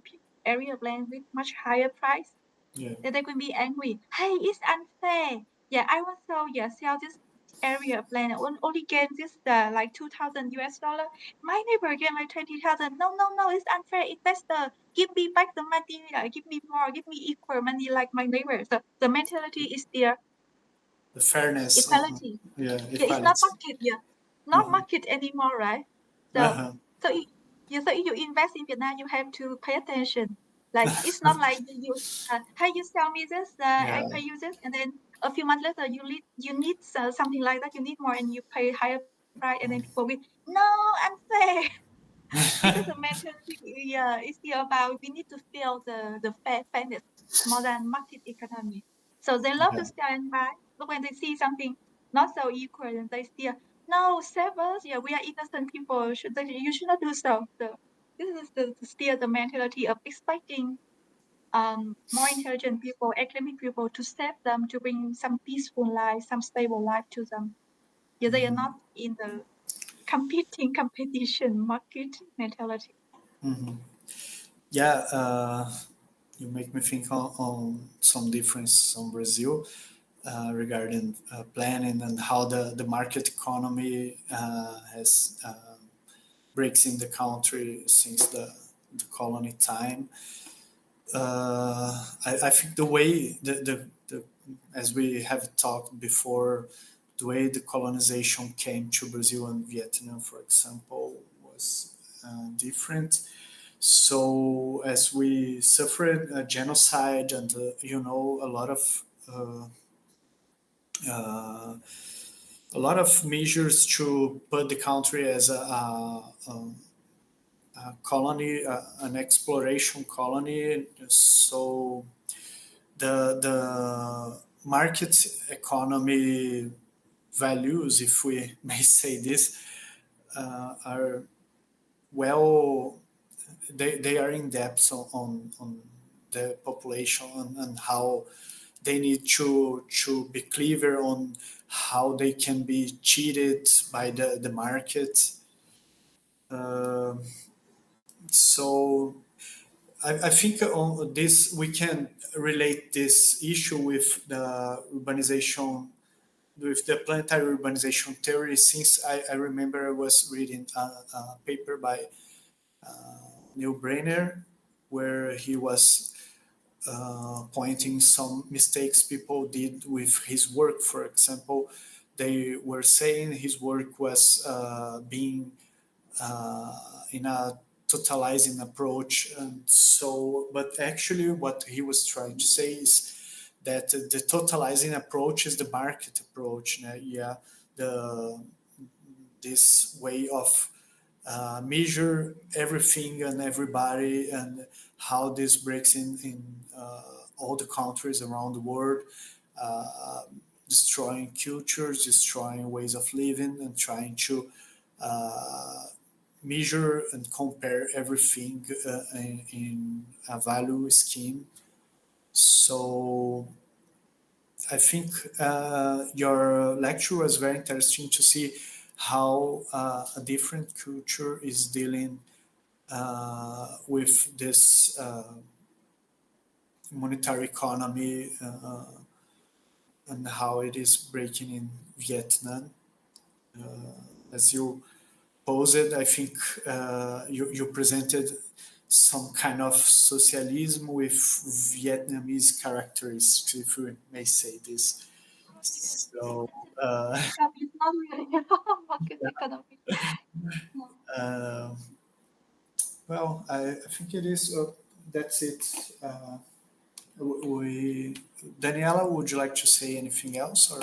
area of land with much higher price, Yeah. then they can be angry. Hey, it's unfair. I also sell this area of land only gain this like 2,000 US dollar. My neighbor gain like 20,000. No, it's unfair. Investor, give me back the money. Give me more. Give me equal money like my neighbor. So the mentality is there. The fairness. Equality. Yeah, It's not equality. market. Not market anymore, right? So Uh-huh. so if you invest in Vietnam, you have to pay attention. Like it's not like hey, you sell me this, I Yeah. pay you this, and then a few months later you need something like that, you need more, and you pay higher price, and then people will no unfair. Because the mentality is still about we need to feel the fairness more than market economy. So they love to Yeah. sell and buy, but when they see something not so equal, then they still no save us. We are innocent people. You should not do so. So this is still the mentality of expecting more intelligent people, academic people to save them, to bring some peaceful life, some stable life to them. They are not in the competition market mentality. Mm-hmm. Yeah, you make me think on some difference on Brazil regarding planning and how the market economy has breaks in the country since the colony time. I think the way the as we have talked before, the way the colonization came to Brazil and Vietnam, for example, was different. So as we suffered a genocide and a uh, lot of measures to put the country as a colony, an exploration colony. So the market economy values, if we may say this, are well, they are in depth on the population and how they need to be clever on how they can be cheated by the market. Um so I think on this we can relate this issue with the urbanization, with the planetary urbanization theory, since I remember I was reading a paper by Neil Brainer where he was pointing some mistakes people did with his work. For example, they were saying his work was being in a totalizing approach, and so, but actually what he was trying to say is that the totalizing approach is the market approach. Yeah, the this way of measure everything and everybody, and how this breaks in all the countries around the world, uh, destroying cultures, destroying ways of living, and trying to uh, measure and compare everything in a value scheme. So I think your lecture was very interesting to see how a different culture is dealing with this monetary economy and how it is breaking in Vietnam. As you posed, I think you presented some kind of socialism with Vietnamese characteristics, if we may say this. So, It's not really market economy. No. uh, well, I think it is. That's it. We, Daniela, would you like to say anything else, or?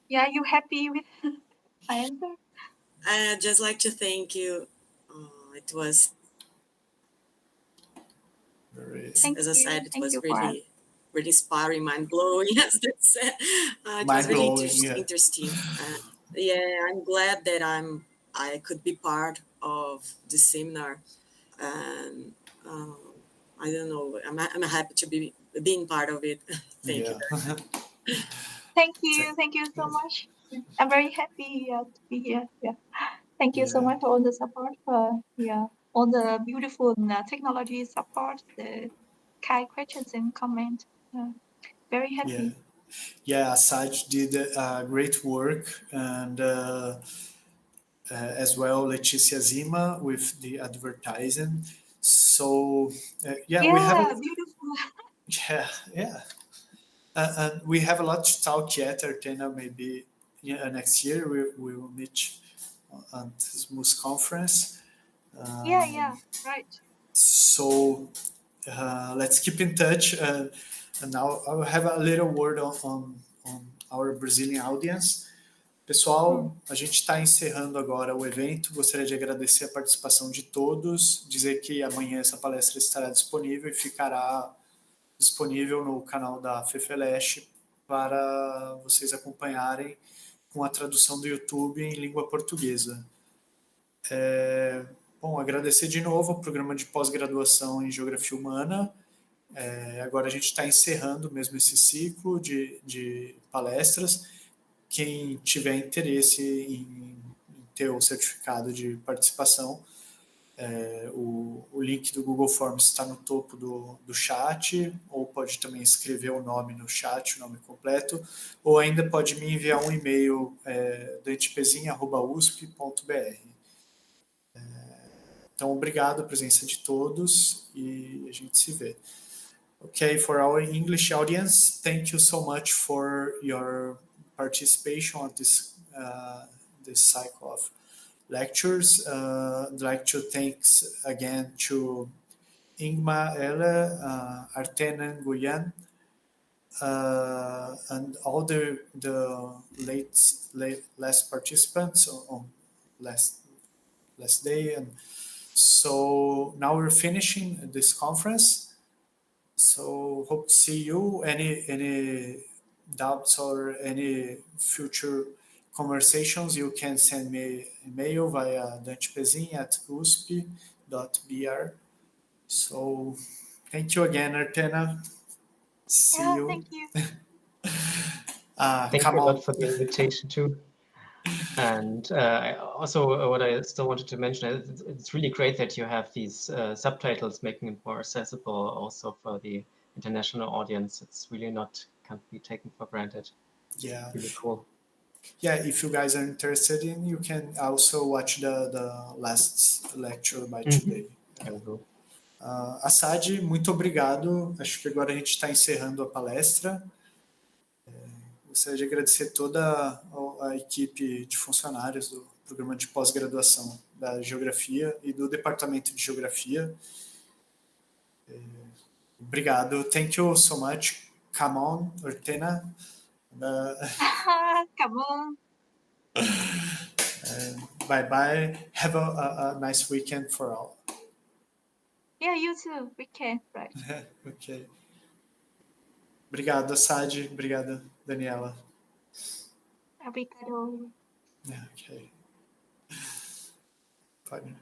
Yeah, you happy with my answer? I'd just like to thank you. It was, Very Thank as I you. said, it Thank was you for really, really inspiring, mind blowing. As they said, it was mind really blowing? Yeah, interesting. Yeah, I'm glad that I could be part of this seminar, and um, I don't know. I'm happy to be being part of it. Thank you yeah. very much. Thank you so much. I'm very happy to be here. Yeah. Thank you so Yeah, much for all the support, for all the beautiful technology support, the kind questions and comment. Very yeah, happy. yeah. Saj did great work, and as well Leticia Zima with the advertising. So yeah, we have Yeah, a, beautiful. yeah, yeah, and we have a lot to talk yet. Artena, maybe next year we will meet at Smooth conference. Yeah, Um, right. so let's keep in touch. And now I will have a little word on our Brazilian audience. Hmm. Pessoal, a gente está encerrando agora o evento. Gostaria de agradecer a participação de todos, dizer que amanhã essa palestra estará disponível e ficará disponível no canal da FEFELESH para vocês acompanharem com a tradução do YouTube em língua portuguesa. Bom, agradecer de novo ao programa de pós-graduação em Geografia Humana. Agora a gente está encerrando mesmo esse ciclo de palestras. Quem tiver interesse em ter o certificado de participação, O link do Google Forms está no topo do chat, ou pode também escrever o nome no chat, o nome completo, ou ainda pode me enviar um e-mail, dantepezinha@usp.br. Então, obrigado a presença de todos e a gente se vê. Okay, for our English audience, thank you so much for your participation on this cycle of lectures. I'd like to thanks again to Ingmar Eller, Artena, Nguyen, and all the last participants on last day. And so now we're finishing this conference. So hope to see you. Any doubts or any future conversations, you can send me an email via dantepezin@usp.br. So thank you again, Artena. See Yeah, you. thank you. Thank Come you a on. lot for the invitation too. And what I still wanted to mention, it's really great that you have these subtitles, making it more accessible also for the international audience. It's really can't be taken for granted. Yeah. Really cool. Yeah, if you guys are interested in, you can also watch the last lecture by today. I will. Assad, muito obrigado. Acho que agora a gente está encerrando a palestra. Gostaria de agradecer toda a equipe de funcionários do programa de pós-graduação da Geografia e do Departamento de Geografia. Obrigado. Thank you so much. Come on, Artena. Cảm ơn. Bye-bye. Have a nice weekend for all. Yeah, you too. Weekend, right? Ok. Obrigado, Assad. Obrigado, Daniela. Obrigado. Okay. Fine.